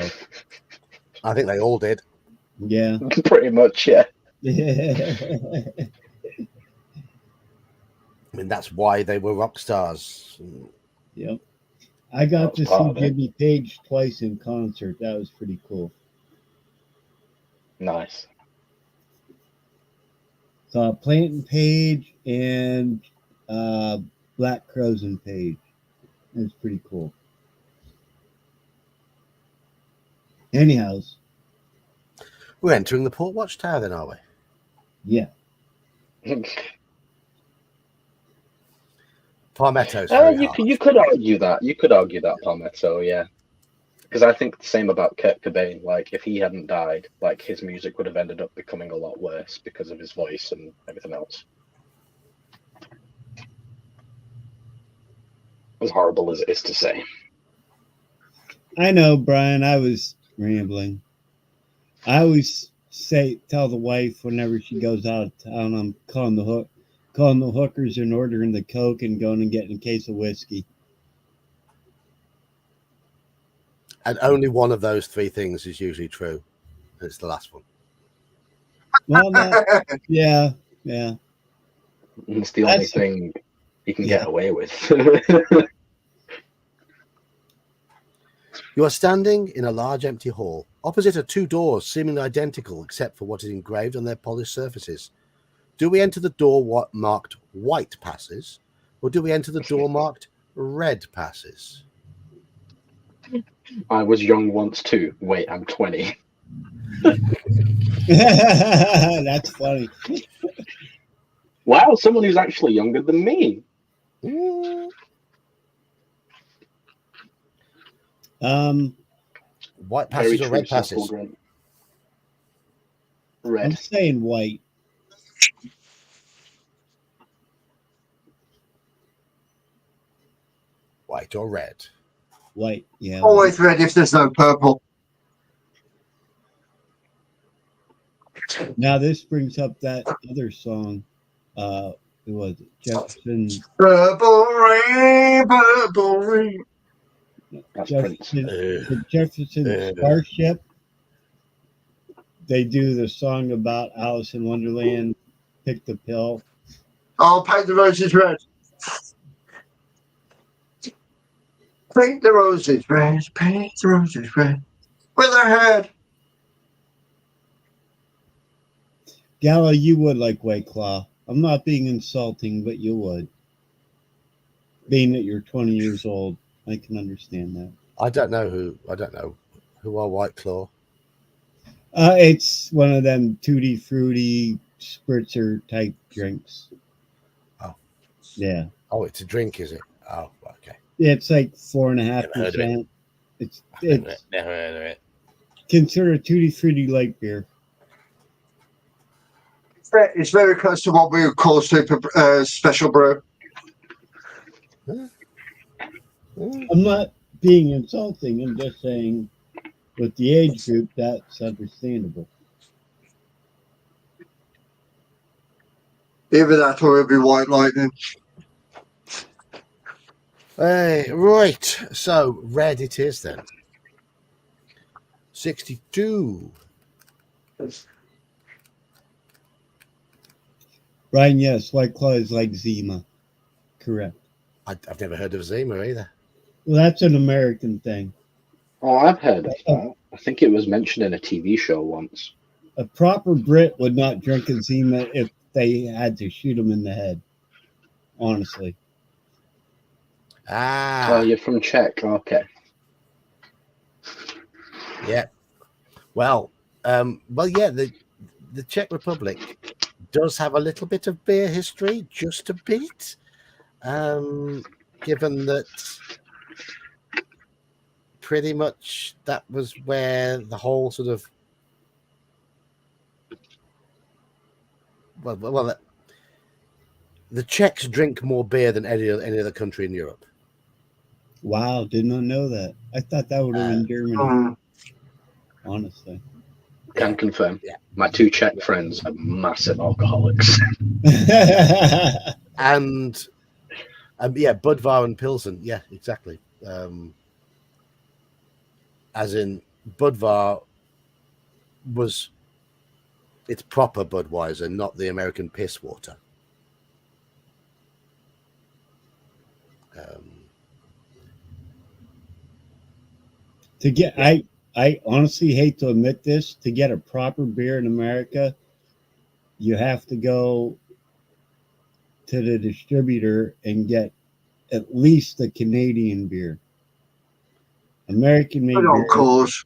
Speaker 1: I think they all did.
Speaker 4: yeah.
Speaker 3: Pretty much, yeah.
Speaker 1: I mean, that's why they were rock stars.
Speaker 4: Yep. I got to
Speaker 3: That was
Speaker 4: see
Speaker 3: part of it.
Speaker 4: Jimmy Page twice in concert. That was pretty cool.
Speaker 3: Nice.
Speaker 4: Saw Plantin' Page and Black Crowes and Page. It was pretty cool. Anyhow,
Speaker 1: We're entering the Port Watchtower then, are we?
Speaker 4: yeah.
Speaker 1: Palmetto's very hard.
Speaker 3: You could argue that. You could argue that, Palmetto, yeah. Because I think the same about Kurt Cobain. Like, if he hadn't died, like, his music would have ended up becoming a lot worse because of his voice and everything else. As horrible as it is to say.
Speaker 4: I know, Brian, I was rambling. I always tell the wife whenever she goes out of town, I'm calling the hookers and ordering the Coke and going and getting a case of whiskey.
Speaker 1: And only one of those 3 things is usually true. And it's the last one.
Speaker 4: Well, yeah.
Speaker 3: And it's the only
Speaker 4: That's-
Speaker 3: thing you can
Speaker 4: yeah.
Speaker 3: get away with.
Speaker 1: You are standing in a large empty hall. Opposite are 2 doors, seemingly identical except for what is engraved on their polished surfaces. Do we enter the door marked white passes, or do we enter the door marked red passes?
Speaker 3: I was young once too. Wait, I'm 20.
Speaker 4: That's funny.
Speaker 3: Wow, someone who's actually younger than me.
Speaker 1: White
Speaker 3: Very
Speaker 1: passes or
Speaker 3: true,
Speaker 1: red
Speaker 3: Circle
Speaker 1: passes?
Speaker 3: Grunt.
Speaker 4: I'm
Speaker 3: Red.
Speaker 4: saying white.
Speaker 1: White or red?
Speaker 4: White, yeah.
Speaker 2: Always red if there's no purple.
Speaker 4: Now this brings up that other song. Who was it? Jefferson.
Speaker 2: Purple rain, purple rain.
Speaker 3: That's Prince.
Speaker 4: Jefferson, the Jefferson Starship. They do the song about Alice in Wonderland. Pick the pill.
Speaker 2: I'll paint the roses red. Paint the roses red, paint the roses red. With her head.
Speaker 4: Gallo, you would like White Claw. I'm not being insulting, but you would. Being that you're 20 years old, I can understand that.
Speaker 1: I don't know who are White Claw.
Speaker 4: It's one of them tutti fruity spritzer type drinks.
Speaker 1: Oh.
Speaker 4: Yeah.
Speaker 1: Oh, it's a drink, is it? Oh, okay.
Speaker 4: It's like
Speaker 1: Never heard of
Speaker 4: 4.5%. It's
Speaker 1: Never heard of it.
Speaker 4: considered tutti fruity light beer.
Speaker 2: It's very close to what we would call super special brew.
Speaker 4: I'm not being insulting. I'm just saying with the age group, that's understandable.
Speaker 2: Either that or it'll be White Lightning.
Speaker 1: Hey, right. So red it is then. 62.
Speaker 4: Brian, yes, White Claw is like Zima. Correct.
Speaker 1: I've never heard of Zima either.
Speaker 4: Well, that's an American thing.
Speaker 3: Oh, I've heard of that. I think it was mentioned in a TV show once.
Speaker 4: A proper Brit would not drink a Zima if they had to shoot him in the head. Honestly.
Speaker 3: Oh,
Speaker 1: Ah,
Speaker 3: you're from Czech. Okay.
Speaker 1: yeah. Well, yeah. The Czech Republic does have a little bit of beer history, just a bit. Given that pretty much that was where the whole sort of the Czechs drink more beer than any other country in Europe.
Speaker 4: Wow, did not know that. I thought that would have been Germany, honestly.
Speaker 3: Can confirm.
Speaker 1: Yeah.
Speaker 3: My two Czech friends are massive alcoholics.
Speaker 1: And yeah, Budvar and Pilsen. Yeah, exactly. As in Budvar it's proper Budweiser, not the American piss water.
Speaker 4: I honestly hate to admit this, to get a proper beer in America, you have to go to the distributor and get at least a Canadian beer. American made
Speaker 2: But of
Speaker 4: beer.
Speaker 2: course.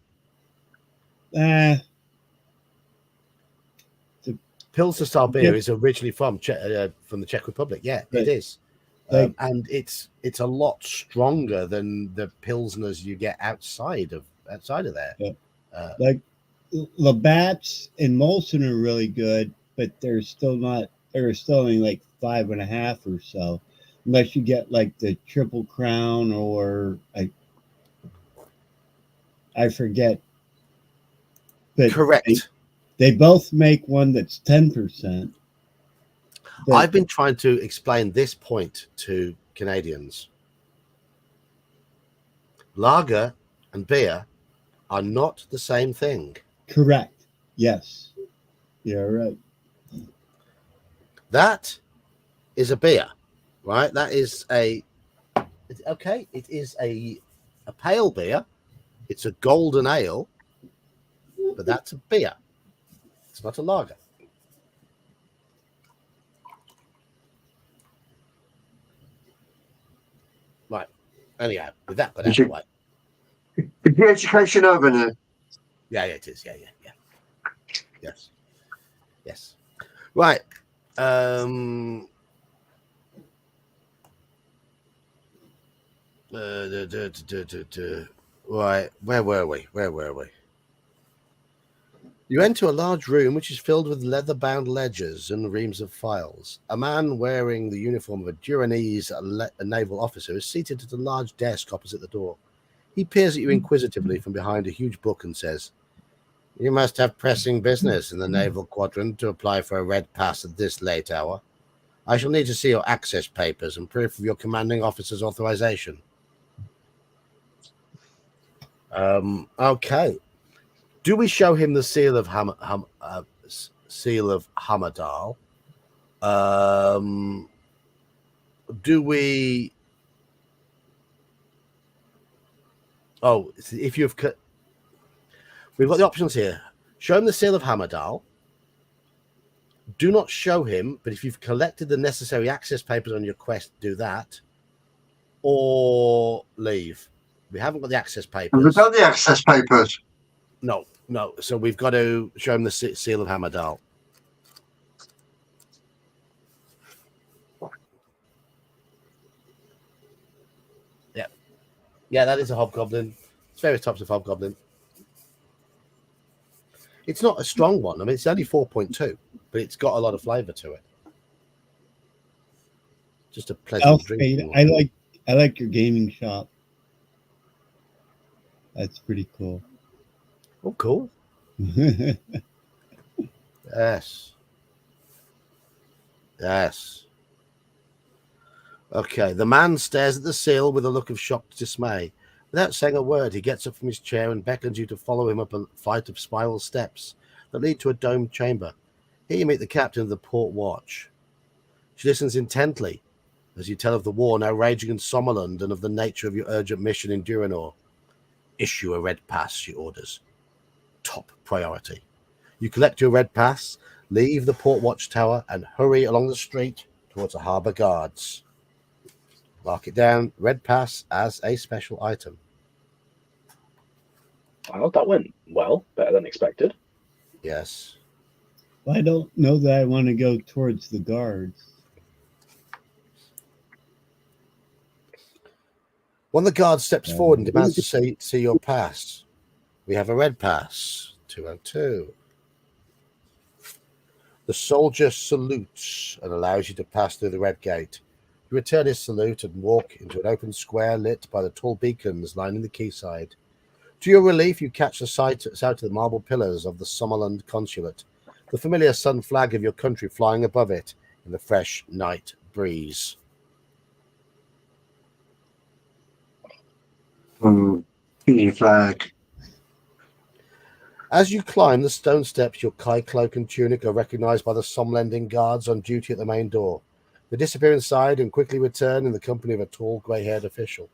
Speaker 1: Pilsner style beer is originally from the Czech Republic. Yeah,
Speaker 4: Right.
Speaker 1: it is. And it's a lot stronger than the pilsners you get outside of there.
Speaker 4: Yeah. Like Labatt's and Molson are really good, but they're still only like 5.5 or so, unless you get like the Triple Crown or I forget. But
Speaker 1: Correct.
Speaker 4: They both make one that's 10%.
Speaker 1: I've been trying to explain this point to Canadians. Lager and beer are not the same thing.
Speaker 4: Correct. Yes. You're right.
Speaker 1: That is a beer, right? That is it is a pale beer. It's a golden ale, but that's a beer. It's not a lager. Right. Anyhow, with that put out of the way.
Speaker 2: Is the education over now?
Speaker 1: Yeah, it is. Yeah. Yes. Right. Right. Where were we? You enter a large room which is filled with leather-bound ledgers and reams of files. A man wearing the uniform of a Duranese naval officer is seated at a large desk opposite the door. He peers at you inquisitively from behind a huge book and says, "You must have pressing business in the naval quadrant to apply for a red pass at this late hour. I shall need to see your access papers and proof of your commanding officer's authorization." Okay. Do we show him the seal of Hamadal? Do we? Oh, if you've cut, we've got the options here. Show him the seal of Hamadal. Do not show him, but if you've collected the necessary access papers on your quest, do that, or leave. We haven't got the access papers.
Speaker 2: We've got the access papers.
Speaker 1: No. So we've got to show him the seal of Hamadal. Yeah, that is a hobgoblin. It's various types of hobgoblin. It's not a strong one. I mean, it's only 4.2, but it's got a lot of flavor to it. Just a pleasant drink.
Speaker 4: I like your gaming shop. That's pretty cool.
Speaker 1: Oh, cool. Yes. Yes. Okay. The man stares at the seal with a look of shocked dismay. Without saying a word, he gets up from his chair and beckons you to follow him up a flight of spiral steps that lead to a domed chamber. Here you meet the captain of the port watch. She listens intently as you tell of the war now raging in Sommerland and of the nature of your urgent mission in Duranor. Issue a red pass, she orders. Top priority. You collect your red pass, leave the port watch tower, and hurry along the street towards the harbour guards. Mark it down, red pass as a special item.
Speaker 3: Well, that went well, better than expected.
Speaker 1: Yes.
Speaker 4: I don't know that I want to go towards the guards.
Speaker 1: One of the guards steps forward and demands to see your pass. We have a red pass. 202. The soldier salutes and allows you to pass through the red gate. You return his salute and walk into an open square lit by the tall beacons lining the quayside. To your relief, you catch the sight of the marble pillars of the Sommerland consulate, the familiar sun flag of your country flying above it in the fresh night breeze.
Speaker 2: Flag.
Speaker 1: As you climb the stone steps, your Kai cloak and tunic are recognized by the Somlending guards on duty at the main door. They disappear inside and quickly return in the company of a tall, grey-haired official.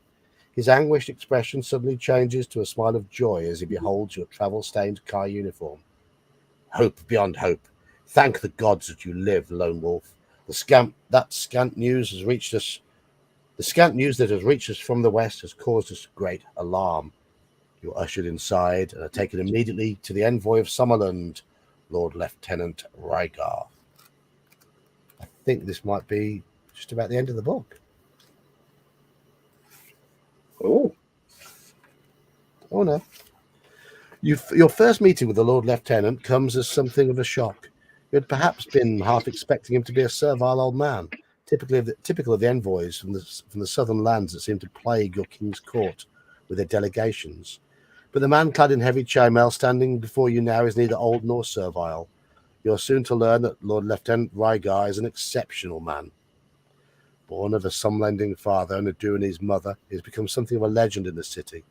Speaker 1: His anguished expression suddenly changes to a smile of joy as he beholds your travel-stained Kai uniform. Hope beyond hope. Thank the gods that you live, lone wolf. The scant news that has reached us from the west has caused us great alarm. You're ushered inside and are taken immediately to the envoy of Sommerland, Lord Lieutenant Rygar. I think this might be just about the end of the book.
Speaker 3: Oh
Speaker 1: no. Your first meeting with the Lord Lieutenant comes as something of a shock. You had perhaps been half expecting him to be a servile old man, typical of the envoys from the southern lands that seem to plague your king's court with their delegations. But the man clad in heavy chainmail standing before you now is neither old nor servile. You're soon to learn that Lord Lieutenant Rygar is an exceptional man. Born of a Somlending father and a Duranese mother, he has become something of a legend in the city.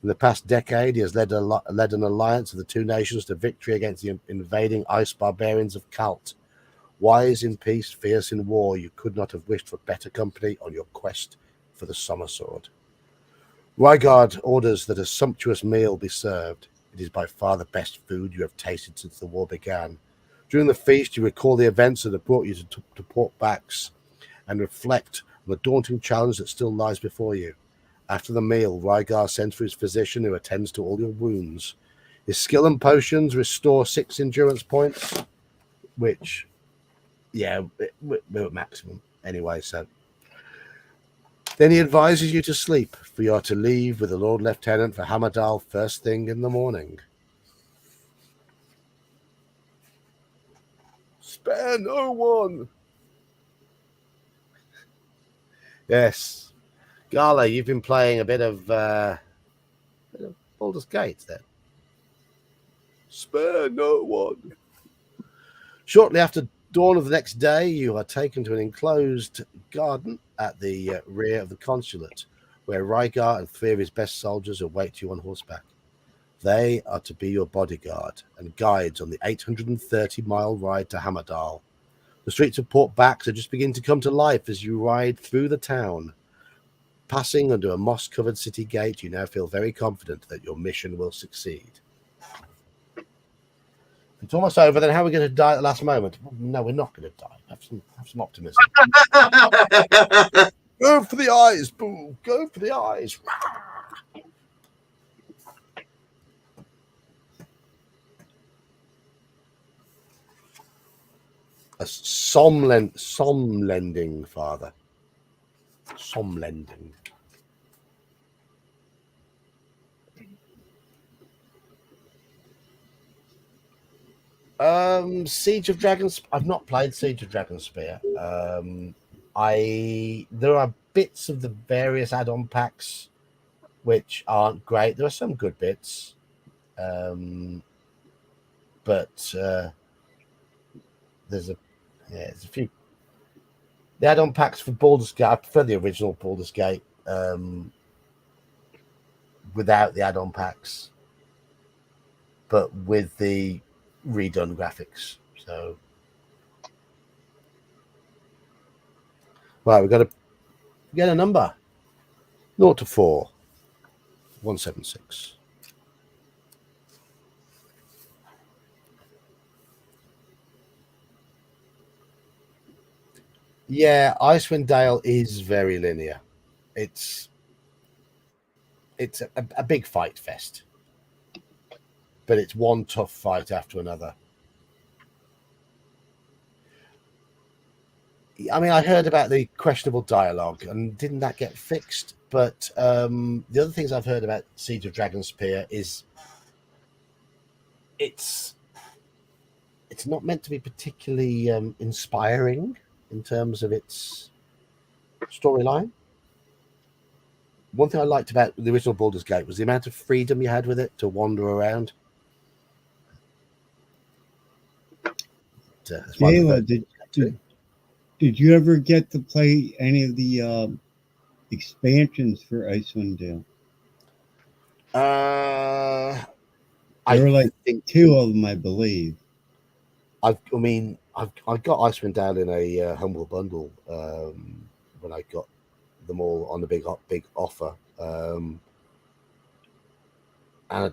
Speaker 1: In the past decade, he has led an alliance of the two nations to victory against the invading ice barbarians of Kalt. Wise in peace, fierce in war, you could not have wished for better company on your quest for the Summer Sword. Rygar orders that a sumptuous meal be served. It is by far the best food you have tasted since the war began. During the feast, you recall the events that have brought you to Port Bax and reflect on the daunting challenge that still lies before you. After the meal, Rygar sends for his physician who attends to all your wounds. His skill and potions restore 6 endurance points, which, we're at maximum anyway, so. Then he advises you to sleep, for you are to leave with the Lord Lieutenant for Hammerdal first thing in the morning. Spare no one. Yes. Gala, you've been playing a bit of Baldur's Gate then. Spare no one. Shortly after dawn of the next day, you are taken to an enclosed garden at the rear of the consulate, where Rygar and 3 of his best soldiers await you on horseback. They are to be your bodyguard and guides on the 830-mile ride to Hammerdal. The streets of Port Bax are just beginning to come to life as you ride through the town. Passing under a moss-covered city gate, you now feel very confident that your mission will succeed. It's almost over, then how are we going to die at the last moment? No, we're not going to die. Have some optimism. Go for the eyes, boo! Go for the eyes. A somlending father. Somlending. Siege of Dragons. I've not played Siege of Dragonspear. There are bits of the various add-on packs which aren't great. There are some good bits, but there's a few The add-on packs for Baldur's Gate, I prefer the original Baldur's Gate without the add-on packs, but with the redone graphics. So, right, we've got to get a number 0 to 4, 176. Yeah, Icewind Dale is very linear. It's a big fight fest, but it's one tough fight after another. I mean, I heard about the questionable dialogue, and didn't that get fixed? But the other things I've heard about Siege of Dragonspear is it's not meant to be particularly inspiring in terms of its storyline. One thing I liked about the original Baldur's Gate was the amount of freedom you had with it to wander around.
Speaker 4: Jayla, did you ever get to play any of the expansions for Icewind Dale? There were like 2 of them, I believe.
Speaker 1: I got Icewind Dale in a humble bundle when I got them all on the big offer, and I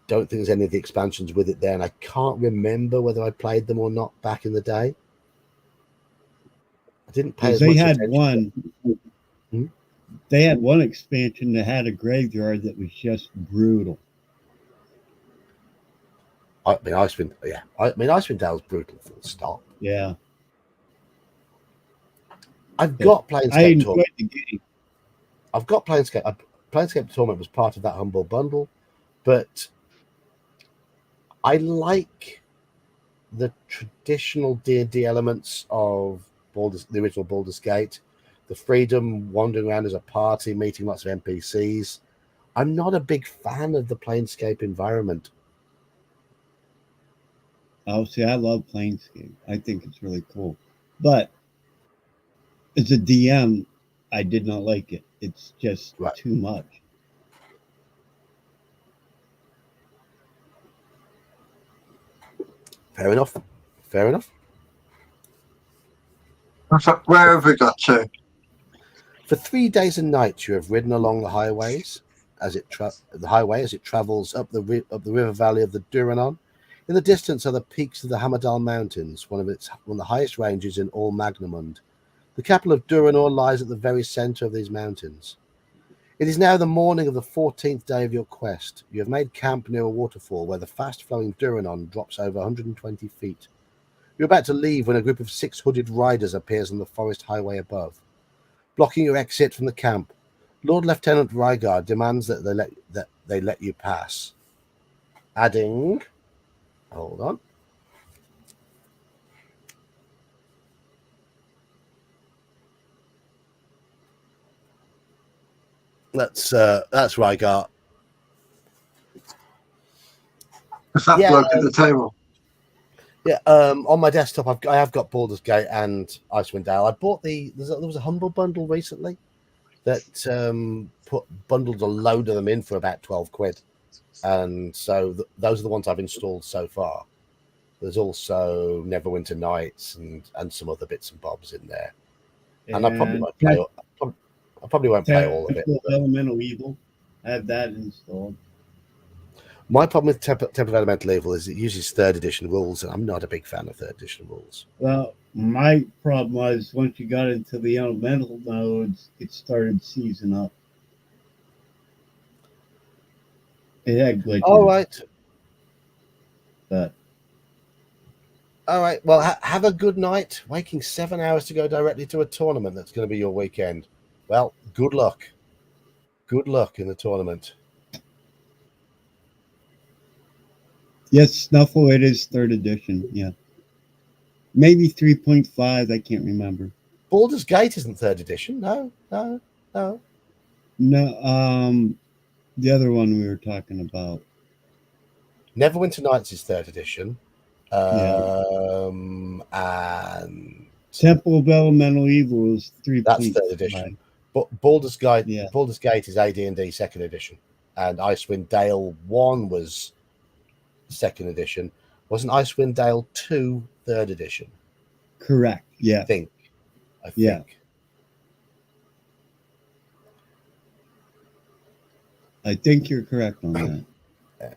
Speaker 1: don't think there's any of the expansions with it there, and I can't remember whether I played them or not back in the day. I didn't pay as much attention.
Speaker 4: They had one expansion that had a graveyard that was just brutal.
Speaker 1: Icewind Dale's brutal, full stop.
Speaker 4: Yeah.
Speaker 1: I've got Planescape Torment.
Speaker 4: The game.
Speaker 1: I've got Planescape. Planescape Torment was part of that humble bundle, but I like the traditional D&D elements of the original Baldur's Gate, the freedom, wandering around as a party, meeting lots of NPCs. I'm not a big fan of the Planescape environment.
Speaker 4: Oh, see, I love Planescape. I think it's really cool. But as a DM, I did not like it. It's just too much.
Speaker 1: Fair enough.
Speaker 2: Where have we got to?
Speaker 1: For 3 days and nights, you have ridden along the highways as it travels up the river valley of the Duranon. In the distance are the peaks of the Hamadal Mountains, one of the highest ranges in all Magnamund. The capital of Duranor lies at the very center of these mountains. It is now the morning of the 14th day of your quest. You have made camp near a waterfall where the fast-flowing Duranon drops over 120 feet. You're about to leave when a group of 6 hooded riders appears on the forest highway above. Blocking your exit from the camp, Lord Lieutenant Rygar demands that they let you pass. Adding... Hold on. That's Rygar.
Speaker 2: Is that bloke at the table?
Speaker 1: Yeah, on my desktop, I have got Baldur's Gate and Icewind Dale. I bought there was a humble bundle recently that bundled a load of them in for about 12 quid, and so those are the ones I've installed so far. There's also Neverwinter Nights and some other bits and bobs in there, and I probably won't play. I probably won't play all of it.
Speaker 4: Elemental Evil, I have that installed.
Speaker 1: My problem with Temple of Elemental Evil is it uses 3rd edition rules, and I'm not a big fan of 3rd edition rules.
Speaker 4: Well, my problem was once you got into the elemental modes, it started seizing up. It had glitches.
Speaker 1: All right.
Speaker 4: But
Speaker 1: all right. Well, have a good night. Waking 7 hours to go directly to a tournament that's going to be your weekend. Well, good luck. Good luck in the tournament.
Speaker 4: Yes, Snuffle, it is 3rd edition. Yeah. Maybe 3.5. I can't remember.
Speaker 1: Baldur's Gate isn't 3rd edition. No.
Speaker 4: No, the other one we were talking about.
Speaker 1: Neverwinter Nights is 3rd edition.
Speaker 4: Yeah.
Speaker 1: And
Speaker 4: Temple of Elemental Evil is 3
Speaker 1: That's
Speaker 4: points.
Speaker 1: third edition. But Baldur's Gate,
Speaker 4: Yeah.
Speaker 1: Baldur's Gate is AD&D second edition, and Icewind Dale 1 was second edition. Wasn't Icewind Dale 2 third edition?
Speaker 4: Correct.
Speaker 1: I
Speaker 4: Yeah.
Speaker 1: think.
Speaker 4: Yeah. I think you're correct on that.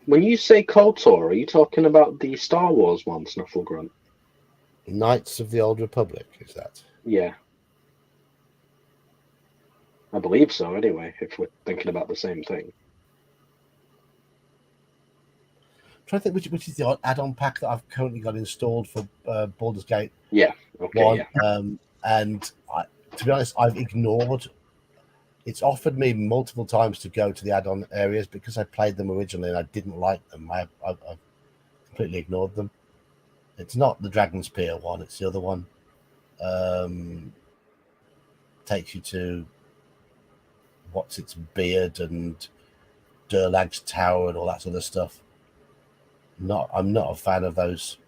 Speaker 3: When you say KOTOR, are you talking about the Star Wars one, Snufflegrunt?
Speaker 1: Knights of the Old Republic, is that?
Speaker 3: Yeah. I believe so, anyway, if we're thinking about the same thing.
Speaker 1: I'm trying to think which is the add-on pack that I've currently got installed for Baldur's Gate
Speaker 3: Yeah. Okay.
Speaker 1: 1.
Speaker 3: Yeah.
Speaker 1: And to be honest, I've ignored. It's offered me multiple times to go to the add-on areas because I played them originally and I didn't like them. I've completely ignored them. It's not the Dragon's Spear one; it's the other one. Takes you to what's its beard and Durlag's Tower and all that sort of stuff. I'm not a fan of those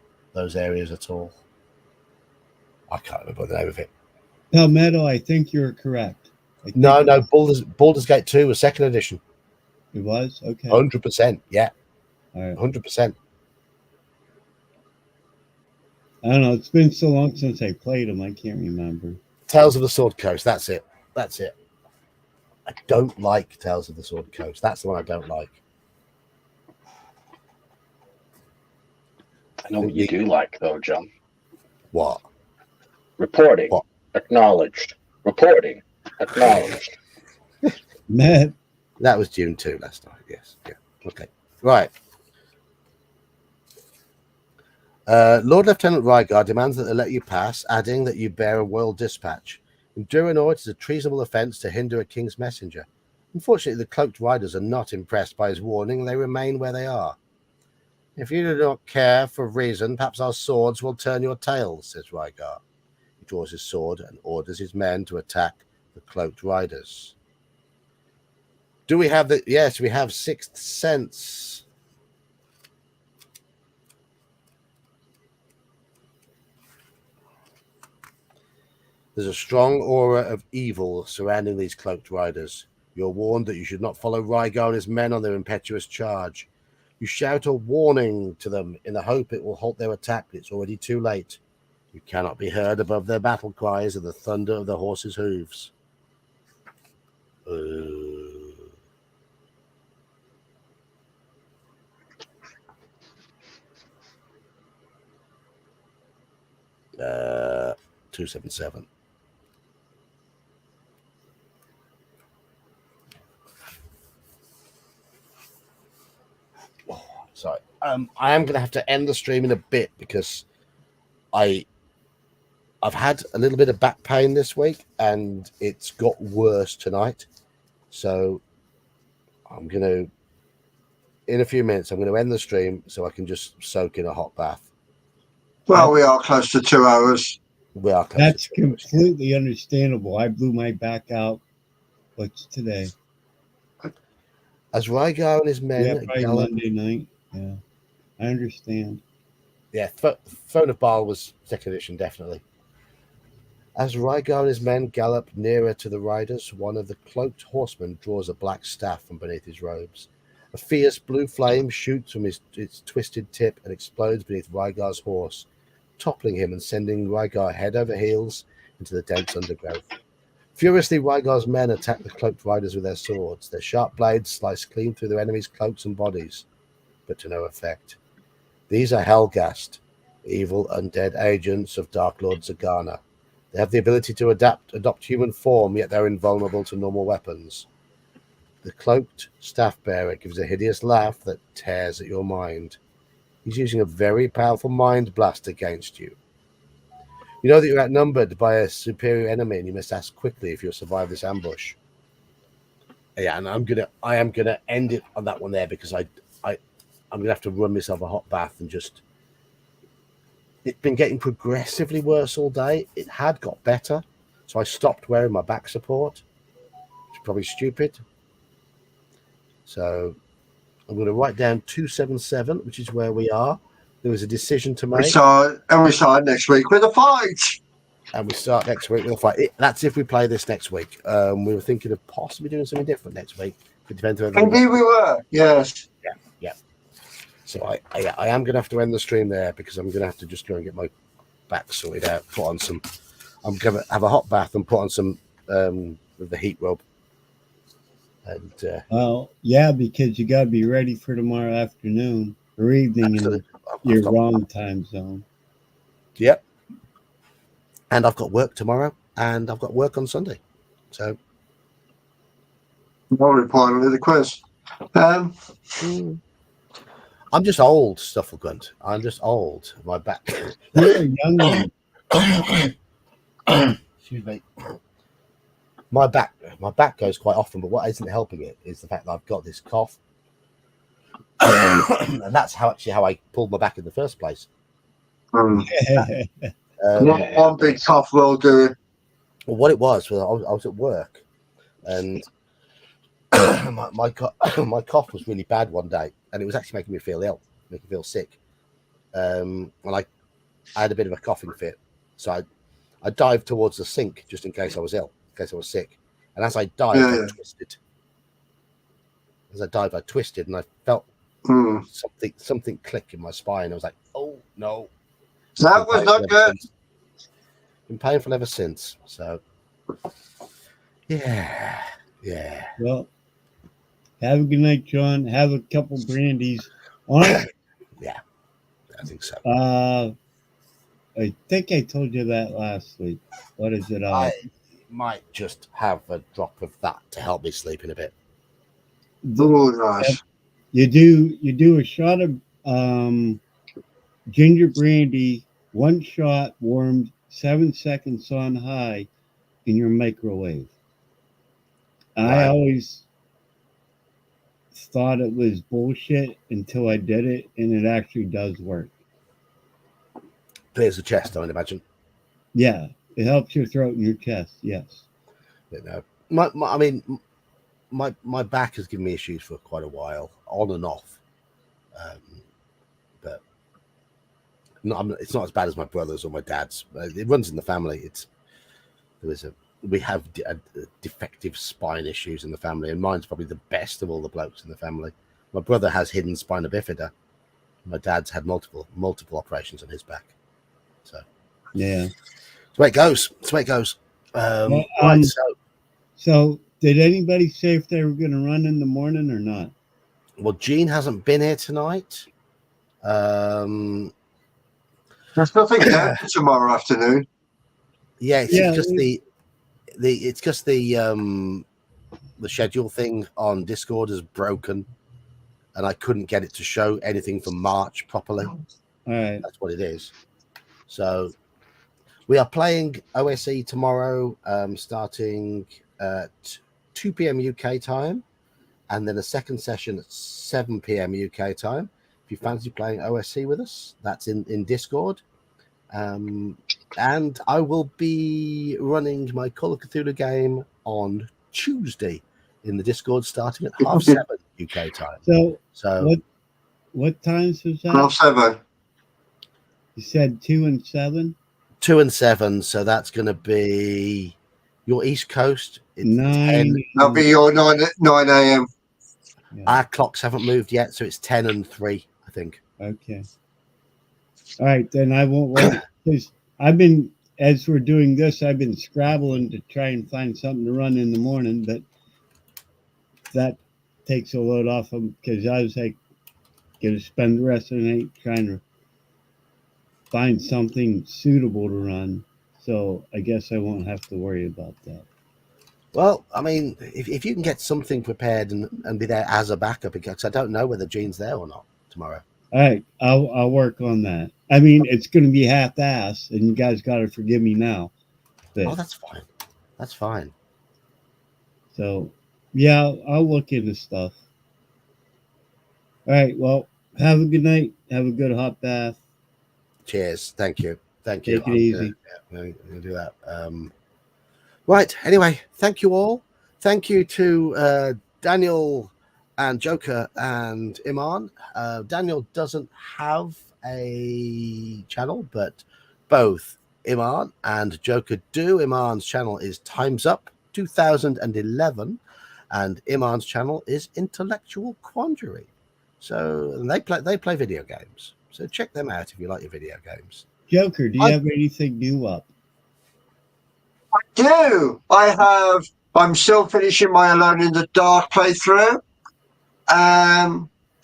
Speaker 1: areas at all. I can't remember the name of it.
Speaker 4: Palmetto, I think you're correct.
Speaker 1: No, Baldur's Gate 2 was second edition.
Speaker 4: It was? Okay.
Speaker 1: 100%, yeah.
Speaker 4: All right.
Speaker 1: 100%.
Speaker 4: I don't know. It's been so long since I played them. I can't remember.
Speaker 1: Tales of the Sword Coast, that's it. I don't like Tales of the Sword Coast. That's the one I don't like.
Speaker 3: I know what you do like, though, John.
Speaker 1: What?
Speaker 3: Reporting.
Speaker 1: What?
Speaker 3: Acknowledged. Reporting. Acknowledged.
Speaker 4: Matt,
Speaker 1: That was June 2 last night, yes. Yeah. Okay. Right. Lord Lieutenant Rygar demands that they let you pass, adding that you bear a royal dispatch. In Durinor, it is a treasonable offence to hinder a king's messenger. Unfortunately, the cloaked riders are not impressed by his warning, and they remain where they are. If you do not care for reason, perhaps our swords will turn your tails, says Rygar. He draws his sword and orders his men to attack the cloaked riders. Do we have the... Yes, we have Sixth Sense. There's a strong aura of evil surrounding these cloaked riders. You're warned that you should not follow Rygar and his men on their impetuous charge. You shout a warning to them in the hope it will halt their attack, but it's already too late. You cannot be heard above their battle cries and the thunder of the horses' hooves. Uh, 277. Sorry. I am going to have to end the stream in a bit because I've had a little bit of back pain this week and it's got worse tonight. So I'm going to, in a few minutes, I'm going to end the stream so I can just soak in a hot bath.
Speaker 2: Well, we are close to 2 hours.
Speaker 1: We are close.
Speaker 4: that's completely understandable. I blew my back out. What's today?
Speaker 1: As Rygar and his men
Speaker 4: Yeah, probably
Speaker 1: gallop,
Speaker 4: Monday night. Yeah, I understand.
Speaker 1: yeah, Throne of Baal was second edition, definitely. As Rygar and his men gallop nearer to the riders, one of the cloaked horsemen draws a black staff from beneath his robes. A fierce blue flame shoots from its twisted tip and explodes beneath Rygar's horse, toppling him and sending Rygar head over heels into the dense undergrowth. Furiously, Rygar's men attack the cloaked riders with their swords. Their sharp blades slice clean through their enemies' cloaks and bodies, but to no effect. These are Helghast, evil undead agents of Dark Lord Zagana. They have the ability to adopt human form, yet they're invulnerable to normal weapons. The cloaked staff bearer gives a hideous laugh that tears at your mind. He's using a very powerful mind blast against you. You know that you're outnumbered by a superior enemy, and you must act quickly if you'll survive this ambush. Yeah, and I am gonna end it on that one there because I'm gonna have to run myself a hot bath and just. It's been getting progressively worse all day. It had got better, so I stopped wearing my back support. It's probably stupid. So I'm going to write down 277, which is where we are. There was a decision to make.
Speaker 2: We saw it next week with a fight.
Speaker 1: and we start next week with a fight. That's if we play this next week. We were thinking of possibly doing something different next week. It depends on everything.
Speaker 2: Indeed, we were. Yes.
Speaker 1: Yeah. So I am going to have to end the stream there because I'm going to have to just go and get my back sorted out. Put on some. I'm going to have a hot bath and put on some of the heat rub. And
Speaker 4: Well, yeah, because you got to be ready for tomorrow afternoon or evening in your wrong time zone.
Speaker 1: Yep. And I've got work tomorrow, and I've got work on Sunday. So.
Speaker 2: More importantly, the quiz.
Speaker 1: I'm just old, Stufflegrunt. I'm just old. My back.
Speaker 4: You're a young one.
Speaker 1: Excuse me. My back goes quite often, but what isn't helping it is the fact that I've got this cough, and that's how I pulled my back in the first place.
Speaker 2: One big cough will do it.
Speaker 1: Well, what it was I was at work, and my cough was really bad one day, and it was actually making me feel ill, making me feel sick. And I had a bit of a coughing fit, so I dived towards the sink just in case I was ill, in case I was sick. And as I dived, I twisted. As I dived, I twisted, and I felt something click in my spine. I was like, "Oh no!"
Speaker 2: That was not good.
Speaker 1: Been painful ever since. So, yeah.
Speaker 4: Well, have a good night, John. Have a couple brandies.
Speaker 1: Yeah, I think so.
Speaker 4: I think I told you that last week. What is it?
Speaker 1: I might just have a drop of that to help me sleep in a bit.
Speaker 2: Oh, nice.
Speaker 4: You do a shot of ginger brandy, one shot warmed 7 seconds on high in your microwave.
Speaker 1: Right.
Speaker 4: I always thought it was bullshit until I did it, and it actually does work.
Speaker 1: Clears the chest, I would imagine.
Speaker 4: Yeah, it helps your throat and your chest. Yes.
Speaker 1: But no, my back has given me issues for quite a while, on and off. But it's not as bad as my brother's or my dad's. It runs in the family. We have defective spine issues in the family, and mine's probably the best of all the blokes in the family. My brother has hidden spina bifida. My dad's had multiple operations on his back. So
Speaker 4: yeah,
Speaker 1: that's the way it goes. That's the way it goes. Right.
Speaker 4: So did anybody say if they were going to run in the morning or not?
Speaker 1: Well, Gene hasn't been here tonight.
Speaker 2: There's nothing there for tomorrow afternoon.
Speaker 1: Yeah, it's just the schedule thing on Discord is broken, and I couldn't get it to show anything for March properly.
Speaker 4: All right,
Speaker 1: that's what it is. So we are playing OSE tomorrow, starting at 2 p.m. UK time, and then a second session at 7 p.m. UK time. If you fancy playing OSE with us, that's in Discord. And I will be running my Call of Cthulhu game on Tuesday in the Discord, starting at 7:30 UK time.
Speaker 4: So what times was that?
Speaker 2: 7:30.
Speaker 4: You said 2 and 7.
Speaker 1: 2 and 7. So that's going to be your East Coast. It's
Speaker 4: 9.
Speaker 2: That'll be your 9 a.m.
Speaker 4: Yeah.
Speaker 1: Our clocks haven't moved yet, so it's 10 and 3, I think.
Speaker 4: Okay. All right, then I won't wait. Because as we're doing this, I've been scrabbling to try and find something to run in the morning, but that takes a load off them because I was like, going to spend the rest of the night trying to find something suitable to run. So I guess I won't have to worry about that.
Speaker 1: Well, I mean, if you can get something prepared and be there as a backup, because I don't know whether Gene's there or not tomorrow.
Speaker 4: All right, I'll work on that. I mean, it's going to be half-assed, and you guys got to forgive me now. But,
Speaker 1: oh, that's fine. That's fine.
Speaker 4: So, yeah, I'll look into stuff. All right, well, have a good night. Have a good hot bath.
Speaker 1: Cheers. Thank you.
Speaker 4: Take it easy.
Speaker 1: I'm gonna do that. Right. Anyway, thank you all. Thank you to Daniel and Joker and Iman. Daniel doesn't have a channel, but both Iman and Joker do. Iman's channel is Times Up 2011, and Iman's channel is Intellectual Quandary. So and they play video games. So check them out if you like your video games.
Speaker 4: Joker, do you have anything new up?
Speaker 2: I'm still finishing my Alone in the Dark playthrough.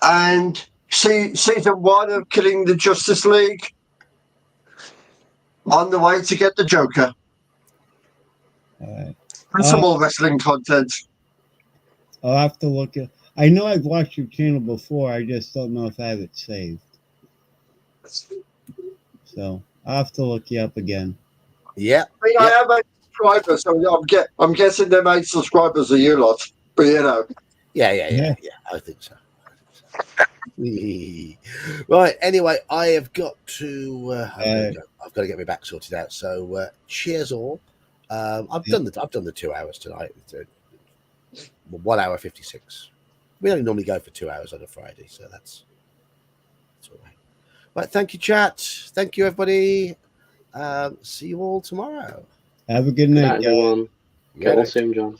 Speaker 2: And season 1 of Killing the Justice League. On the way to get the Joker.
Speaker 4: Alright.
Speaker 2: And some more wrestling content.
Speaker 4: I'll have to look at. I know I've watched your channel before. I just don't know if I have it saved. So I'll have to look you up again.
Speaker 1: Yeah.
Speaker 2: I have 8 subscribers, so I'm guessing them 8 subscribers are you lot. But you know.
Speaker 1: Yeah. I think so. Right. Anyway, I have got to. I've got to get my back sorted out. So cheers all. I've done the 2 hours tonight. 1 hour 56. We only normally go for 2 hours on a Friday, so that's all right. Right. Thank you, chat. Thank you, everybody. See you all tomorrow.
Speaker 4: Have a good night,
Speaker 3: everyone. Get well soon, John.